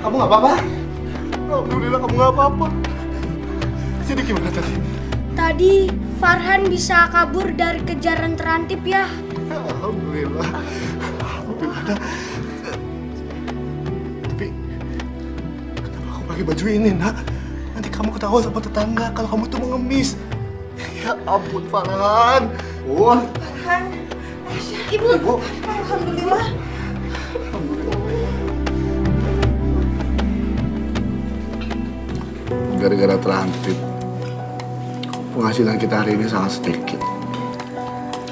Kamu nggak apa-apa? Alhamdulillah kamu nggak apa-apa. Jadi gimana tadi? Tadi Farhan bisa kabur dari kejaran terantip ya. Alhamdulillah. Alhamdulillah. Tapi kenapa kamu pakai baju ini, Nak? Nanti kamu ketahuan sama tetangga kalau kamu tuh mengemis. Ya ampun, Farhan. Bun. Farhan, Aisyah, Ibu. alhamdulillah. Gara-gara terantip, penghasilan kita hari ini sangat sedikit.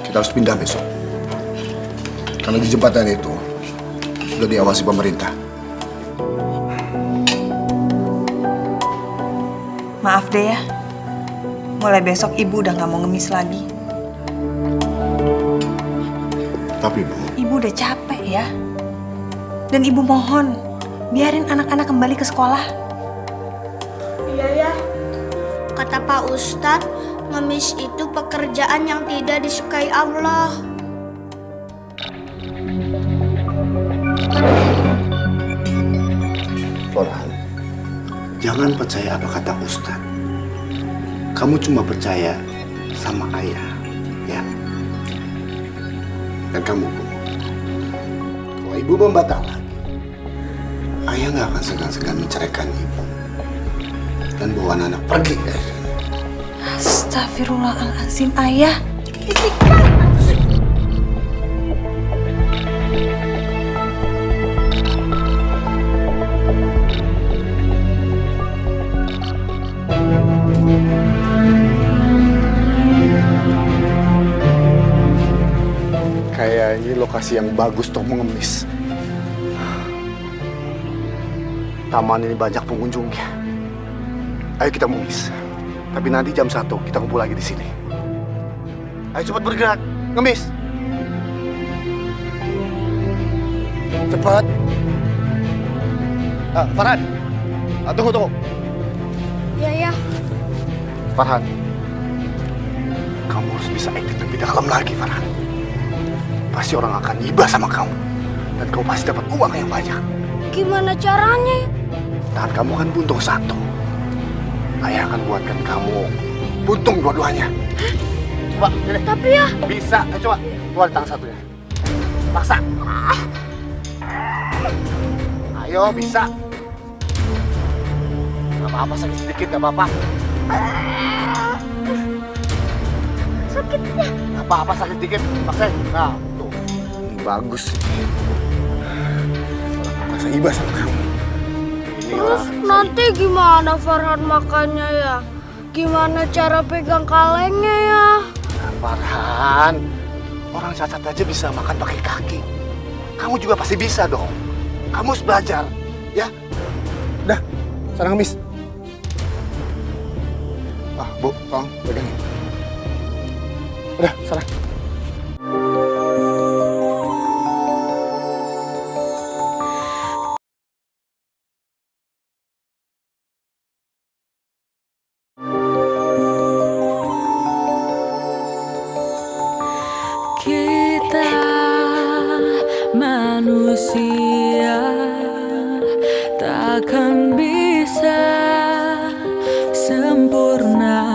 Kita harus pindah besok. Karena di jembatan itu sudah diawasi pemerintah. Maaf deh ya, mulai besok ibu udah nggak mau ngemis lagi. Tapi Bu, Ibu udah capek ya. Dan ibu mohon, biarin anak-anak kembali ke sekolah. Iya ya. Kata Pak Ustadz, ngemis itu pekerjaan yang tidak disukai Allah. Farhan, jangan percaya apa kata Ustadz. Kamu cuma percaya sama ayah, ya. Dan kamu, Bu, kalau ibu membantah lagi, ayah nggak akan segan-segan menceraikan ibu dan bawa anak pergi dari sini. Astagfirullahaladzim, ayah. Kayak ini lokasi yang bagus untuk mengemis. Taman ini banyak pengunjungnya. Ayo kita mengemis. Tapi nanti jam 1 kita kumpul lagi di sini. Ayo cepat bergerak, ngemis. Cepat. Farhan. Tunggu. Iya ya. Farhan. Kamu harus bisa acting lebih dalam lagi, Farhan. Pasti orang akan iba sama kamu. Dan kamu pasti dapat uang yang banyak. Gimana caranya? Tangan kamu kan buntung satu. Ayah akan buatkan kamu buntung dua-duanya. Coba, sini. Tapi ya. Bisa, coba. Keluar tangan satunya. Paksa. Ayo, bisa. Gak apa-apa, sakit sedikit, gak apa-apa. Sakitnya. Gak apa-apa, sakit sedikit. Paksain. Nah, tuh. Ini bagus. Orang merasa iba sama kamu. Terus nanti gimana Farhan makannya ya? Gimana cara pegang kalengnya ya? Farhan, orang cacat aja bisa makan pakai kaki. Kamu juga pasti bisa dong. Kamu harus belajar, ya? Udah, sana ngemis. Bu, tolong pegangin. Udah, sana. Kita manusia takkan bisa sempurna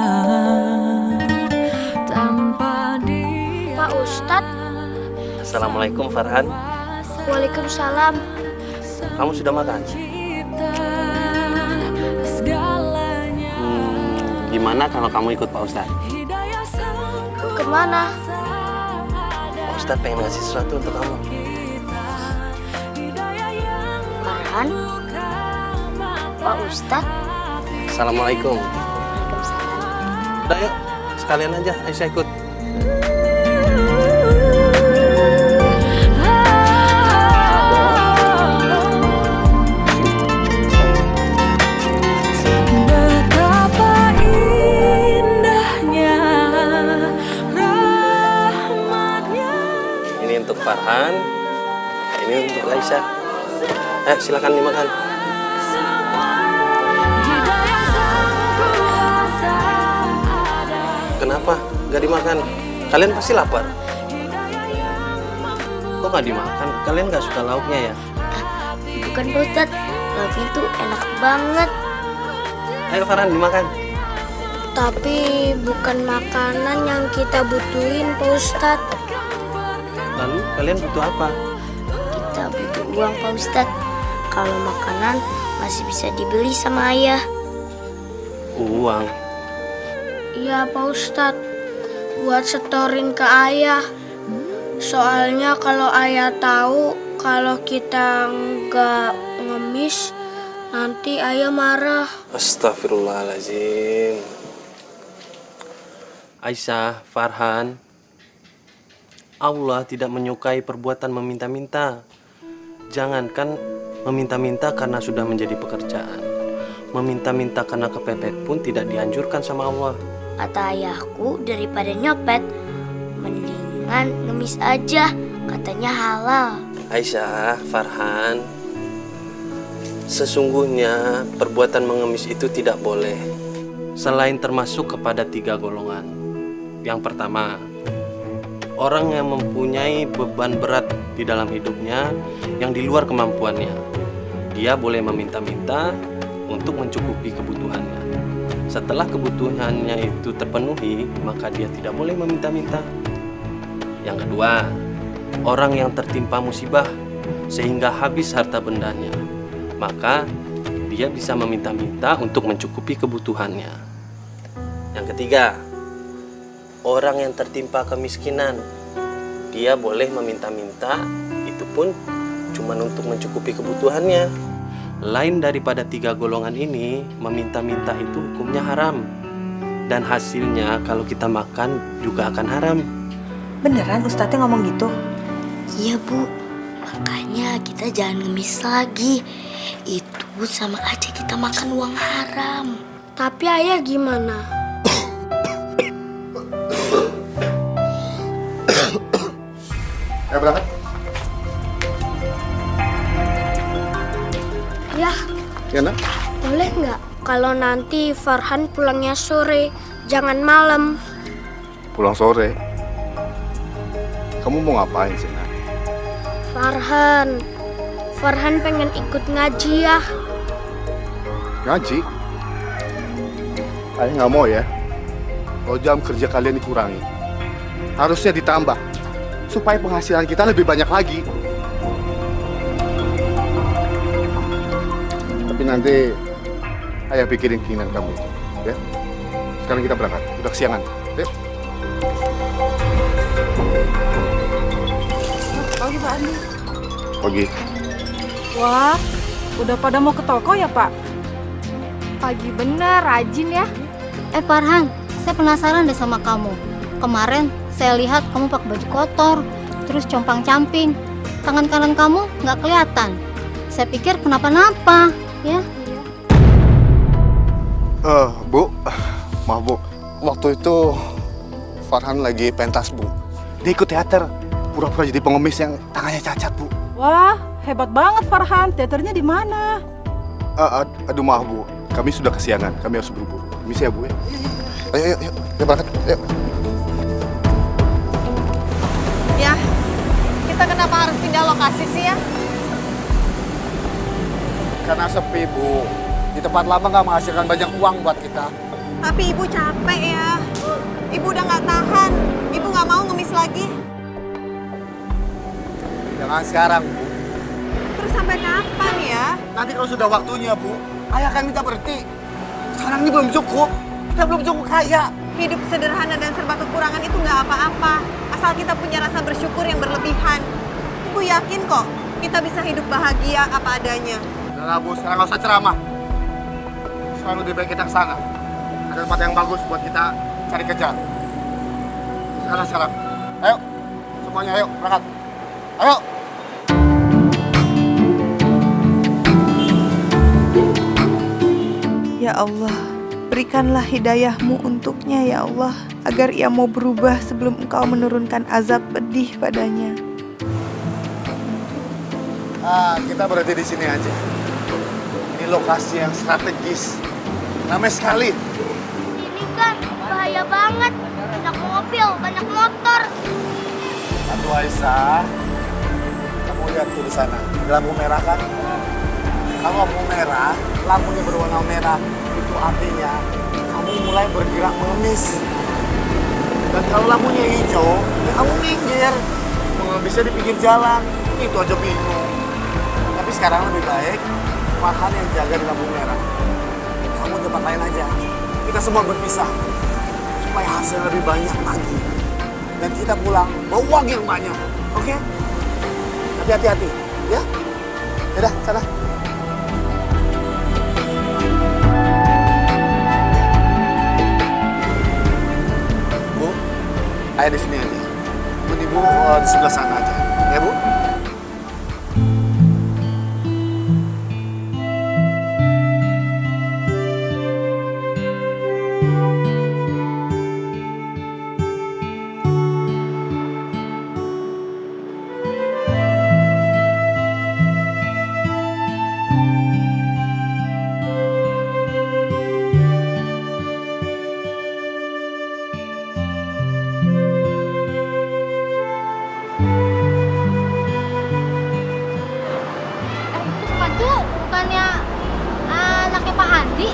tanpa dia. Pak Ustadz. Assalamualaikum Farhan. Waalaikumsalam. Kamu sudah makan? Gimana kalau kamu ikut Pak Ustadz? Kemana? Pak Ustadz pengen ngasih sesuatu untuk kamu. Farhan? Pak Ustadz? Assalamualaikum. Waalaikumsalam. Udah yuk, sekalian aja Aisyah ikut. Betapa indahnya Farhan, ini untuk Aisyah. Silakan dimakan. Kenapa gak dimakan? Kalian pasti lapar. Kok gak dimakan? Kalian gak suka lauknya ya? Bukan Pak Ustadz, lauk itu enak banget. Ayo Farhan, dimakan. Tapi bukan makanan yang kita butuhin Pak Ustadz. Lalu kalian butuh apa? Kita butuh uang Pak Ustadz. Kalau makanan masih bisa dibeli sama ayah. Uang. Iya Pak Ustadz, buat setorin ke ayah. Soalnya kalau ayah tahu kalau kita nggak ngemis, nanti ayah marah. Astagfirullahaladzim. Aisyah, Farhan, Allah tidak menyukai perbuatan meminta-minta. Jangankan meminta-minta karena sudah menjadi pekerjaan. Meminta-minta karena kepepet pun tidak dianjurkan sama Allah. Kata ayahku, daripada nyopet, mendingan ngemis aja, katanya halal. Aisyah, Farhan, sesungguhnya perbuatan mengemis itu tidak boleh. Selain termasuk kepada 3 golongan. Yang pertama, orang yang mempunyai beban berat di dalam hidupnya yang di luar kemampuannya. Dia boleh meminta-minta untuk mencukupi kebutuhannya. Setelah kebutuhannya itu terpenuhi, maka dia tidak boleh meminta-minta. Yang kedua, orang yang tertimpa musibah sehingga habis harta bendanya, maka dia bisa meminta-minta untuk mencukupi kebutuhannya. Yang ketiga, orang yang tertimpa kemiskinan, dia boleh meminta-minta, itu pun cuma untuk mencukupi kebutuhannya. Lain daripada 3 golongan ini, meminta-minta itu hukumnya haram. Dan hasilnya kalau kita makan juga akan haram. Beneran Ustadznya ngomong gitu? Iya Bu, makanya kita jangan ngemis lagi. Itu sama aja kita makan uang haram. Tapi ayah gimana? Ayo berangkat. Ya, Ya nak? boleh nggak kalau nanti Farhan pulangnya sore, jangan malam? Pulang sore. Kamu mau ngapain sih nak? Farhan pengen ikut ngaji ya. Ngaji? Ayah nggak mau ya. Kalau jam kerja kalian dikurangi, harusnya ditambah supaya penghasilan kita lebih banyak lagi. Tapi nanti ayah pikirin keinginan kamu, ya. Sekarang kita berangkat, udah kesiangan. Yuk. Pagi Pak Andi. Pagi. Wah, udah pada mau ke toko ya Pak? Pagi bener, rajin ya. Farhan, saya penasaran deh sama kamu. Kemarin saya lihat kamu pakai baju kotor, terus compang-camping. Tangan kanan kamu nggak kelihatan. Saya pikir kenapa-napa, ya. Bu, maaf Bu. Waktu itu Farhan lagi pentas Bu. Dia ikut teater, pura-pura jadi pengemis yang tangannya cacat Bu. Wah, hebat banget Farhan. Teaternya di mana? Aduh maaf Bu, kami sudah kesiangan, kami harus buru-buru. Misi ya Bu ya. Ayo, kita berangkat, ayo. Ya, kita kenapa harus pindah lokasi sih ya? Karena sepi Bu, di tempat lama nggak menghasilkan banyak uang buat kita. Tapi Ibu capek ya. Ibu udah nggak tahan. Ibu nggak mau ngemis lagi. Jangan sekarang Bu. Terus sampai kapan ya? Nanti kalau sudah waktunya Bu, ayah akan minta berhenti. Sekarang ini belum cukup, kita belum cukup kaya. Hidup sederhana dan serba kekurangan itu nggak apa-apa. Asal kita punya rasa bersyukur yang berlebihan. Ibu yakin kok kita bisa hidup bahagia apa adanya. Udah Bu, sekarang nggak usah ceramah. Sekarang lebih baik kita ke sana. Ada tempat yang bagus buat kita cari kerja. Sekarang. Ayo, semuanya ayo, berangkat. Ayo. Ya Allah, berikanlah hidayah-Mu untuknya ya Allah, agar ia mau berubah sebelum Engkau menurunkan azab pedih padanya. Kita berada di sini aja. Ini lokasi yang strategis. Ramai sekali. Ini kan bahaya banget. Banyak mobil, banyak motor. Atu Aisyah, kamu lihat tuh di sana. Di lampu merah kan? Kalau lampu merah, lampunya berwarna merah. Itu artinya kamu mulai bergerak mengemis. Dan kalau lampunya hijau, ya kamu minggir. Mengemisnya di pinggir jalan. Itu aja bingung. Tapi sekarang lebih baik Farhan yang jaga di lampu merah. Kamu tempat lain aja. Kita semua berpisah. Supaya hasil lebih banyak lagi. Dan kita pulang bawa uang yang banyak. Oke? Tapi hati-hati. Ya? Yaudah, sana. Bu, ayah di sini aja. Ibu di sebelah sana aja. Ya, Bu? Itu bukannya anaknya Pak Andi?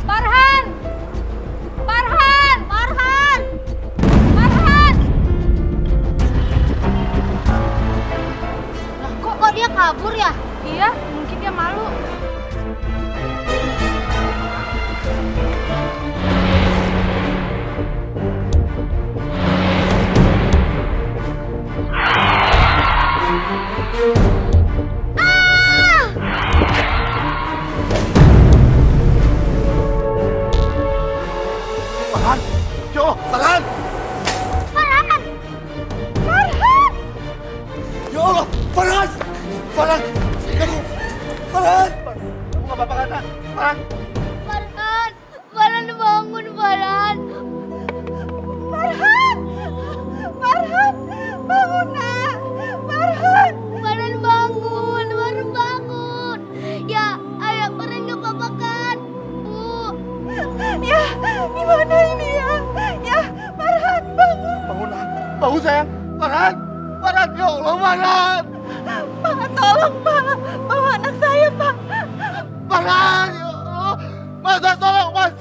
Farhan! Farhan! Farhan! Farhan! Lah, kok dia kabur ya? Iya, mungkin dia malu. Farhan! Ya Allah, Farhan! Farhan! Farhan! Ya Allah, Farhan! Farhan! Kamu! Farhan! Kamu nggak apa-apa kan, Nak? Farhan! Farhan! Farhan bangun, Farhan! Farhan! Farhan! Bangun, Nak! Farhan! Farhan bangun! Farhan bangun! Ya, ayah Farhan nggak apa-apa kan? Bu! Ya, gimana ini ya? Ya, Farhan bangun! Bangun, Nak! Bangun, sayang! Farhan! Farhan! Ya Allah, Farhan! Pak, tolong Pak, bawa anak saya Pak. Farhan! Ya Allah! Mas, tolong, Mas!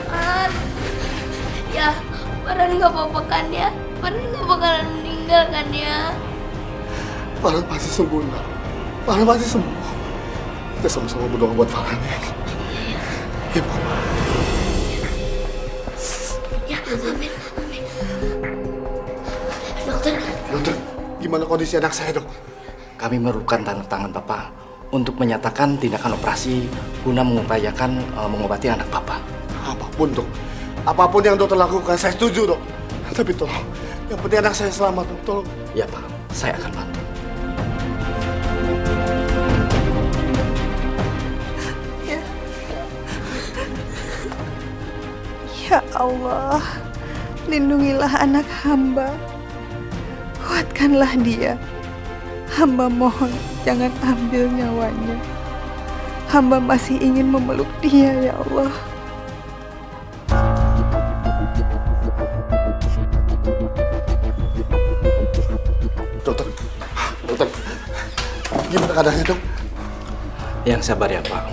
Farhan! Ya, Farhan nggak apa-apa kan ya? Farhan nggak bakalan meninggal kan ya? Farhan pasti sembuh, Nak. Farhan pasti sembuh. Kita sama-sama berdoa buat Farhan ya. Ya, Bu. Ya, amin, amin. Dokter, Dokter, gimana kondisi anak saya, Dok? Kami memerlukan tangan Bapak untuk menyatakan tindakan operasi guna mengupayakan mengobati anak Bapak. Apapun, Dok. Apapun yang dokter lakukan, saya setuju, Dok. Tapi tolong, yang penting anak saya selamat, Dok. Tolong. Ya Pak, saya akan bantu. Ya Allah, lindungilah anak hamba. Kuatkanlah dia. Hamba mohon jangan ambil nyawanya. Hamba masih ingin memeluk dia, ya Allah. Dokter, dokter, gimana keadaannya, Dok? Yang sabar ya Pak.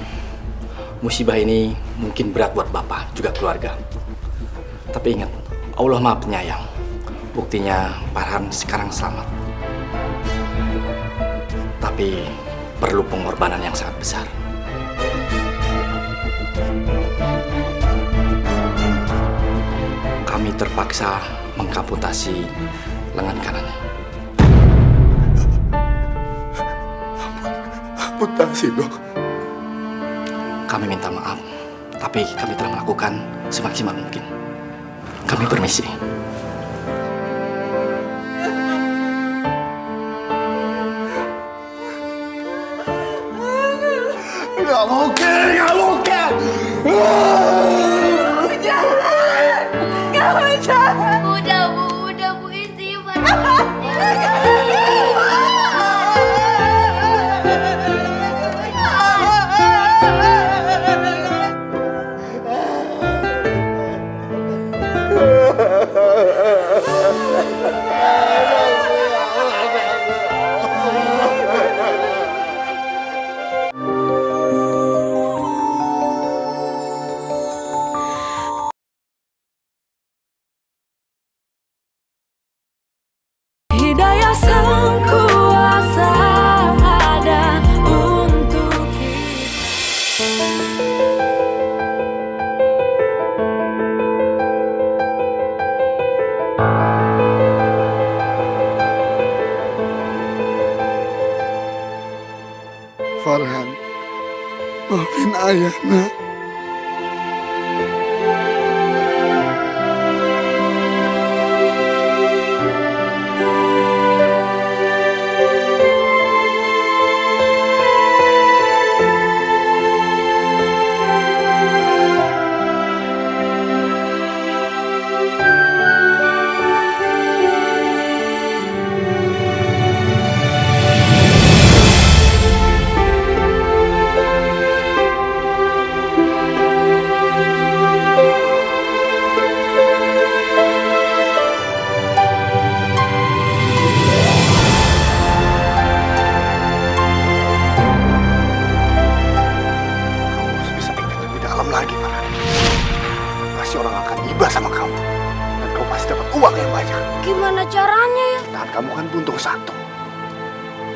Musibah ini mungkin berat buat Bapak juga keluarga. Tapi ingat, Allah Maha Penyayang. Buktinya Farhan sekarang selamat. Tapi perlu pengorbanan yang sangat besar. Kami terpaksa mengamputasi lengan kanannya. Amputasi, Dok. Kami minta maaf, tapi kami telah melakukan semaksimal mungkin. Kami permisi. Nggak mungkin, nggak mungkin. Udah Bu, istighfar. Hidayah sang kuasa ada untuk Farhan, maafin ayah, nak. Lagi, Farhan. Pasti orang akan iba sama kamu. Dan kamu pasti dapat uang yang banyak. Gimana caranya ya? Dan kamu kan buntung satu.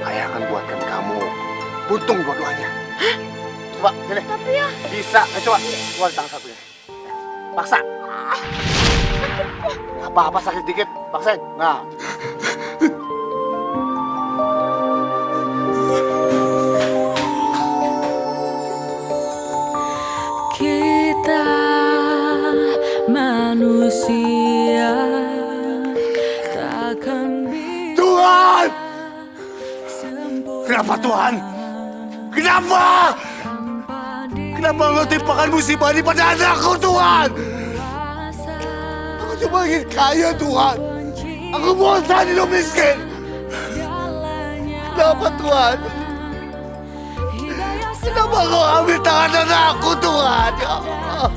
Ayah akan buatkan kamu buntung dua-duanya. Hah? Coba, sini. Tapi ya... Bisa. Coba, keluar tangan satunya. Paksa. Apa-apa sakit dikit. Paksain. Nah. kita manusia takkan bisa. Tuhan! Kenapa Tuhan? Kenapa? Kenapa engkau timpakan musibah ini pada anakku, Tuhan? Aku cuma ingin kaya, Tuhan. Aku bosan hidup miskin. Kenapa, Tuhan? Kenapa kau ambil tangan anakku, Tuhan? Ya Allah.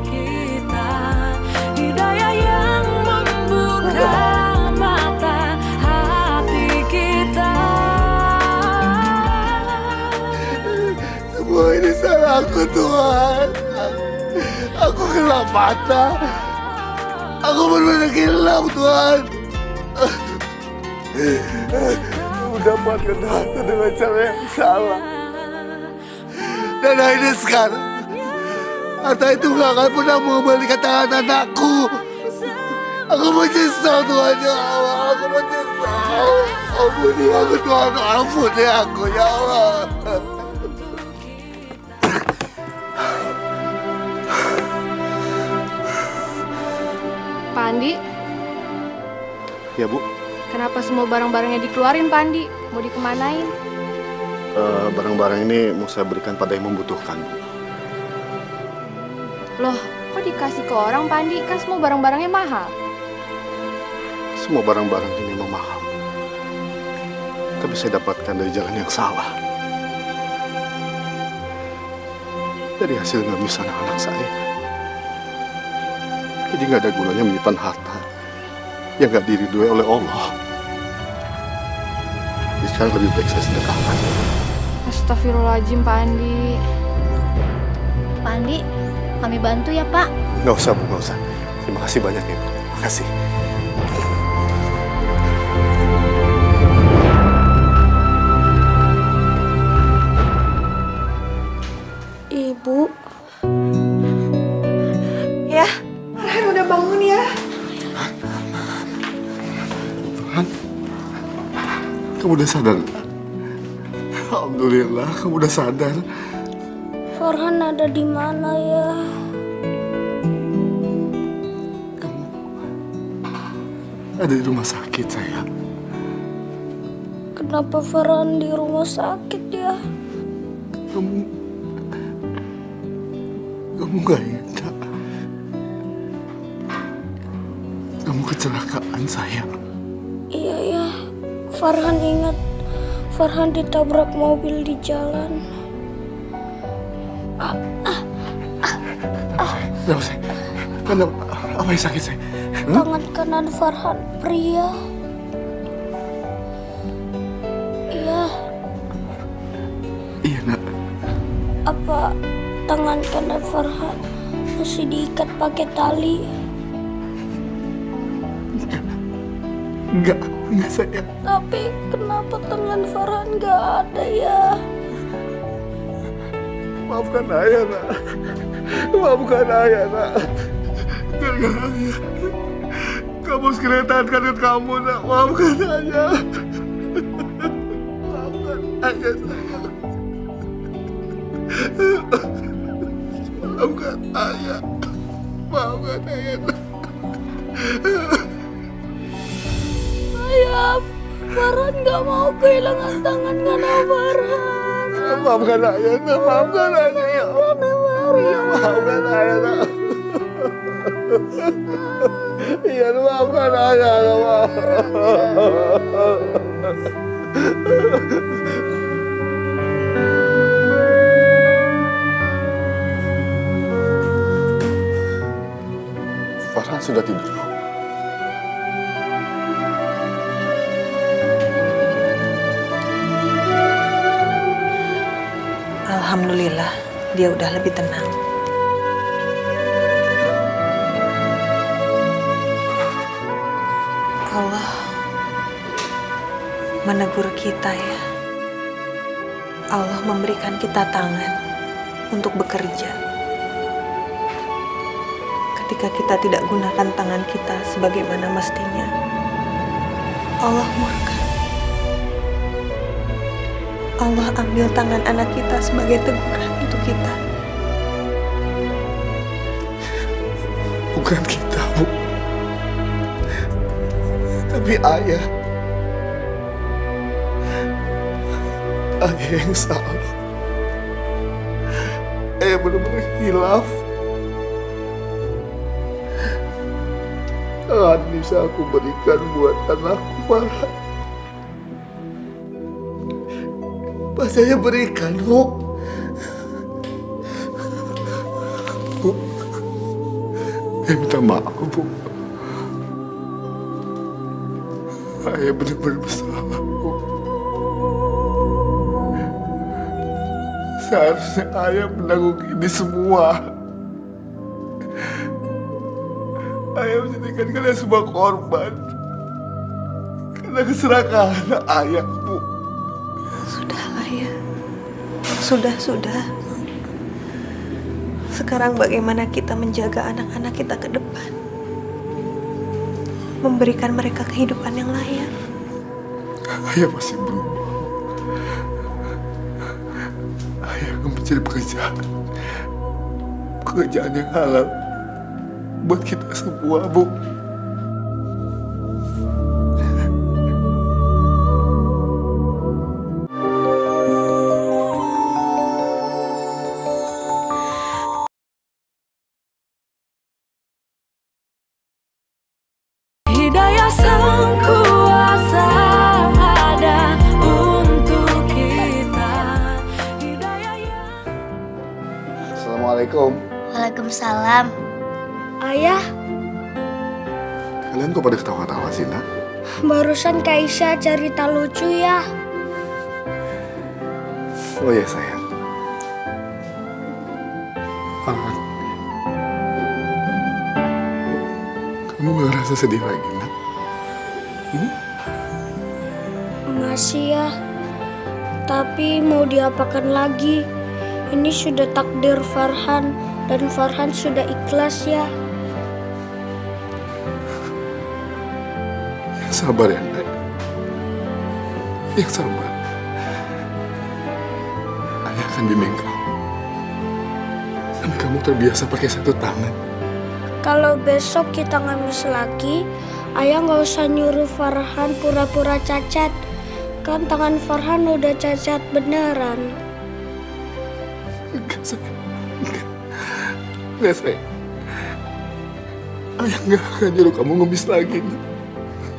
Kita hidayah yang membuka mata hati kita. Semua ini salahku, Tuhan. Aku gelap mata. Aku benar-benar gelap, Tuhan. Mendapatkan harta dengan cara yang salah. Dan akhirnya sekarang, harta itu gak akan pernah mengembalikan tangan anakku. Aku menyesal, Tuhan, ya Allah. Aku menyesal. Ampuni aku, Tuhan. Ampuni aku, ya Allah. Pak Andi, Ya, Bu. kenapa semua barang-barangnya dikeluarin, Pak Andi? Mau dikemanain? Barang-barang ini mau saya berikan pada yang membutuhkan, Bu. Loh, kok dikasih ke orang, Pak Andi? Kan semua barang-barangnya mahal. Semua barang-barang ini memang mahal. Tapi saya dapatkan dari jalan yang salah. Dari hasil ngamis anak-anak saya. Jadi nggak ada gunanya menyimpan harta yang nggak diridhoi oleh Allah. Jadi sekarang lebih baik saya sedekahkan. Astagfirullahaladzim, Pak Andi. Pak Andi, kami bantu ya, Pak. Nggak usah, Bu, nggak usah. Terima kasih banyak, Ibu. Terima kasih. Ibu, Ya, Farhan udah bangun ya. Kamu udah sadar? Alhamdulillah, kamu udah sadar. Farhan ada di mana ya? ada di rumah sakit, sayang. Kenapa Farhan di rumah sakit ya? Kamu gak ingat? Kamu kecelakaan, sayang. Iya ya, Farhan ingat. Farhan ditabrak mobil di jalan. Kenapa, sayang? Kenapa? Apa yang sakit, sayang? Tangan kanan Farhan pria. Iya. Iya, nak. Apa tangan kanan Farhan masih diikat pakai tali? Enggak sayang. Tapi kenapa tangan Farhan nggak ada ya? Maafkan ayah, nak. Maafkan ayah, nak. Gara-gara ayah, kamu sekalian tangan kamu, nak. Maafkan ayah. Maafkan ayah, sayang. Maafkan ayah. Maafkan ayah, nak. Ayah, Farhan nggak mau kehilangan tangan kanan Farhan. Maafkan ayah, nak. Maafkan ayah. Ya, maafkan ayah, nak. Iya, maafkan ayah, nak. Farhan sudah tidur. Alhamdulillah, dia udah lebih tenang. Allah menegur kita ya. Allah memberikan kita tangan untuk bekerja. Ketika kita tidak gunakan tangan kita sebagaimana mestinya, Allah murka. Allah ambil tangan anak kita sebagai teguran untuk kita. Bukan kita, Bu. Tapi ayah. Ayah yang salah. Ayah benar-benar hilaf. Tangan bisa aku berikan buat anakku, Farhan. Pasti saya berikan, Bu. Bu, saya minta maaf, Bu. Saya benar-benar bersalah, Bu. Seharusnya ayah menanggung ini semua. Ayah menjadikan kalian semua korban karena keserakahan ayah, Bu. Sudahlah ya. Sudah. Sekarang bagaimana kita menjaga anak-anak kita ke depan? Memberikan mereka kehidupan yang layak. Ayah masih belum. Ayah akan mencari pekerjaan yang halal buat kita semua, Bu. Hidayah Sang Kuasa ada untuk kita. Hidayah yang... Assalamualaikum. Waalaikumsalam. Ayah, Kalian kok pada ketawa-tawa sih, nak? barusan Kaisha cerita lucu ya. Oh ya, sayang. Farhan, kamu gak ngerasa sedih lagi, nak? Masih ya. Tapi mau diapakan lagi? Ini sudah takdir Farhan dan Farhan sudah ikhlas ya. Yang sabar ya, nak. Yang sabar. Ayah akan bimbing kamu. Sampai kamu terbiasa pakai satu tangan. Kalau besok kita ngamis lagi, Ayah nggak usah nyuruh Farhan pura-pura cacat. Kan tangan Farhan udah cacat beneran. Enggak, sayang. Enggak, sayang. Ayah nggak akan nyuruh kamu ngemis lagi.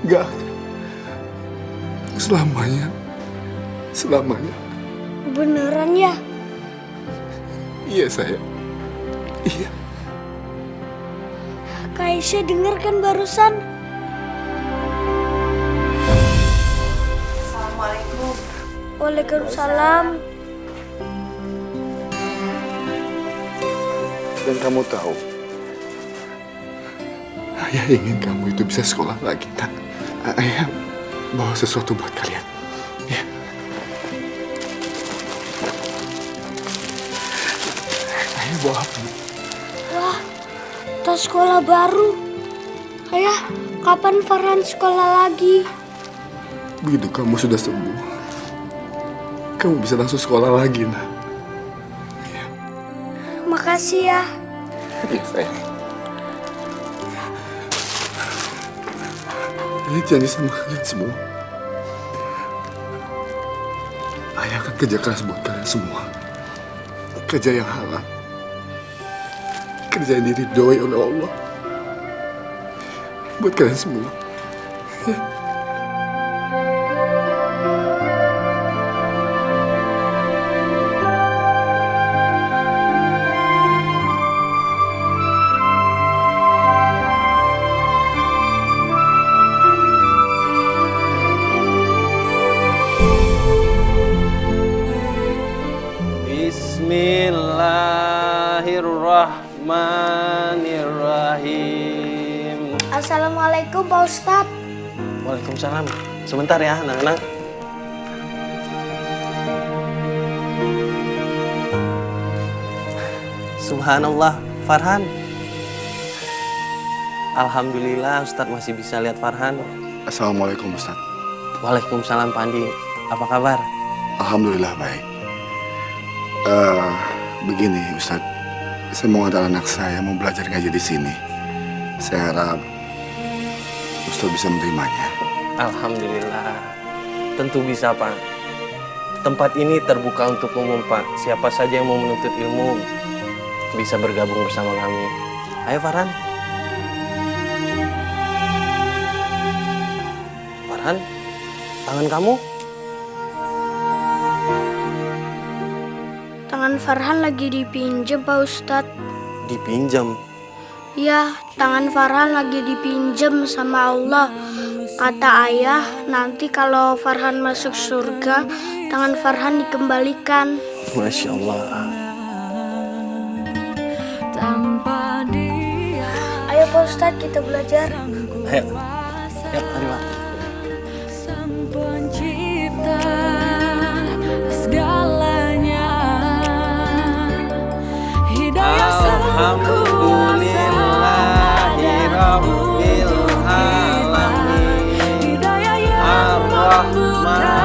Nggak akan. Selamanya. Selamanya. Beneran ya? Iya, sayang. Iya. Kak Aisyah denger kan barusan? Assalamualaikum. Waalaikumsalam. Dan kamu tahu, Ayah ingin kamu itu bisa sekolah lagi, nak. Ayah bawa sesuatu buat kalian. Ya. Ayah bawa apa? Wah, tas sekolah baru. Ayah, kapan Farhan sekolah lagi? Begitu kamu sudah sembuh, kamu bisa langsung sekolah lagi, nak. Makasih ya. Iya, sayang. Ini janji sama kalian semua. Ayah akan kerja keras buat kalian semua. Kerja yang halal. Kerja yang diridhoi oleh Allah. Buat kalian semua. Ya. Bismillahirrahmanirrahim. Assalamualaikum Pak Ustadz. Waalaikumsalam. Sebentar ya, anak-anak. Subhanallah, Farhan. Alhamdulillah Ustadz masih bisa lihat Farhan. Assalamualaikum, Ustaz. Waalaikumsalam, Pandi. Apa kabar? Alhamdulillah baik. Begini, Ustaz. Saya mau ngantar anak saya mau belajar ngaji di sini. Saya harap Ustaz bisa menerimanya. Alhamdulillah. Tentu bisa, Pak. Tempat ini terbuka untuk umum, Pak. Siapa saja yang mau menuntut ilmu bisa bergabung bersama kami. Ayo, Farhan. Farhan, tangan kamu? Tangan Farhan lagi dipinjem Pak Ustadz. Dipinjam. Ya, tangan Farhan lagi dipinjem sama Allah. Kata ayah, nanti kalau Farhan masuk surga, tangan Farhan dikembalikan. Masya Allah. Ayo Pak Ustadz, kita belajar. Ayo. Yuk, mari, Pak. Sang pencipta segalanya, hidayah sang kuasa Alhamdulillahirabbil alamin, hidayah yang membuka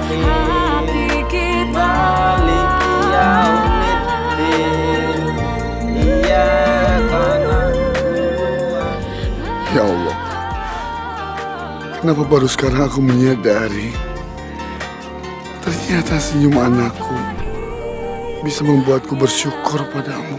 hati kita. Maliki yaumiddin, iyyaka na'budu. Ya Allah, kenapa baru sekarang aku menyadari ternyata senyum anakku bisa membuatku bersyukur padamu.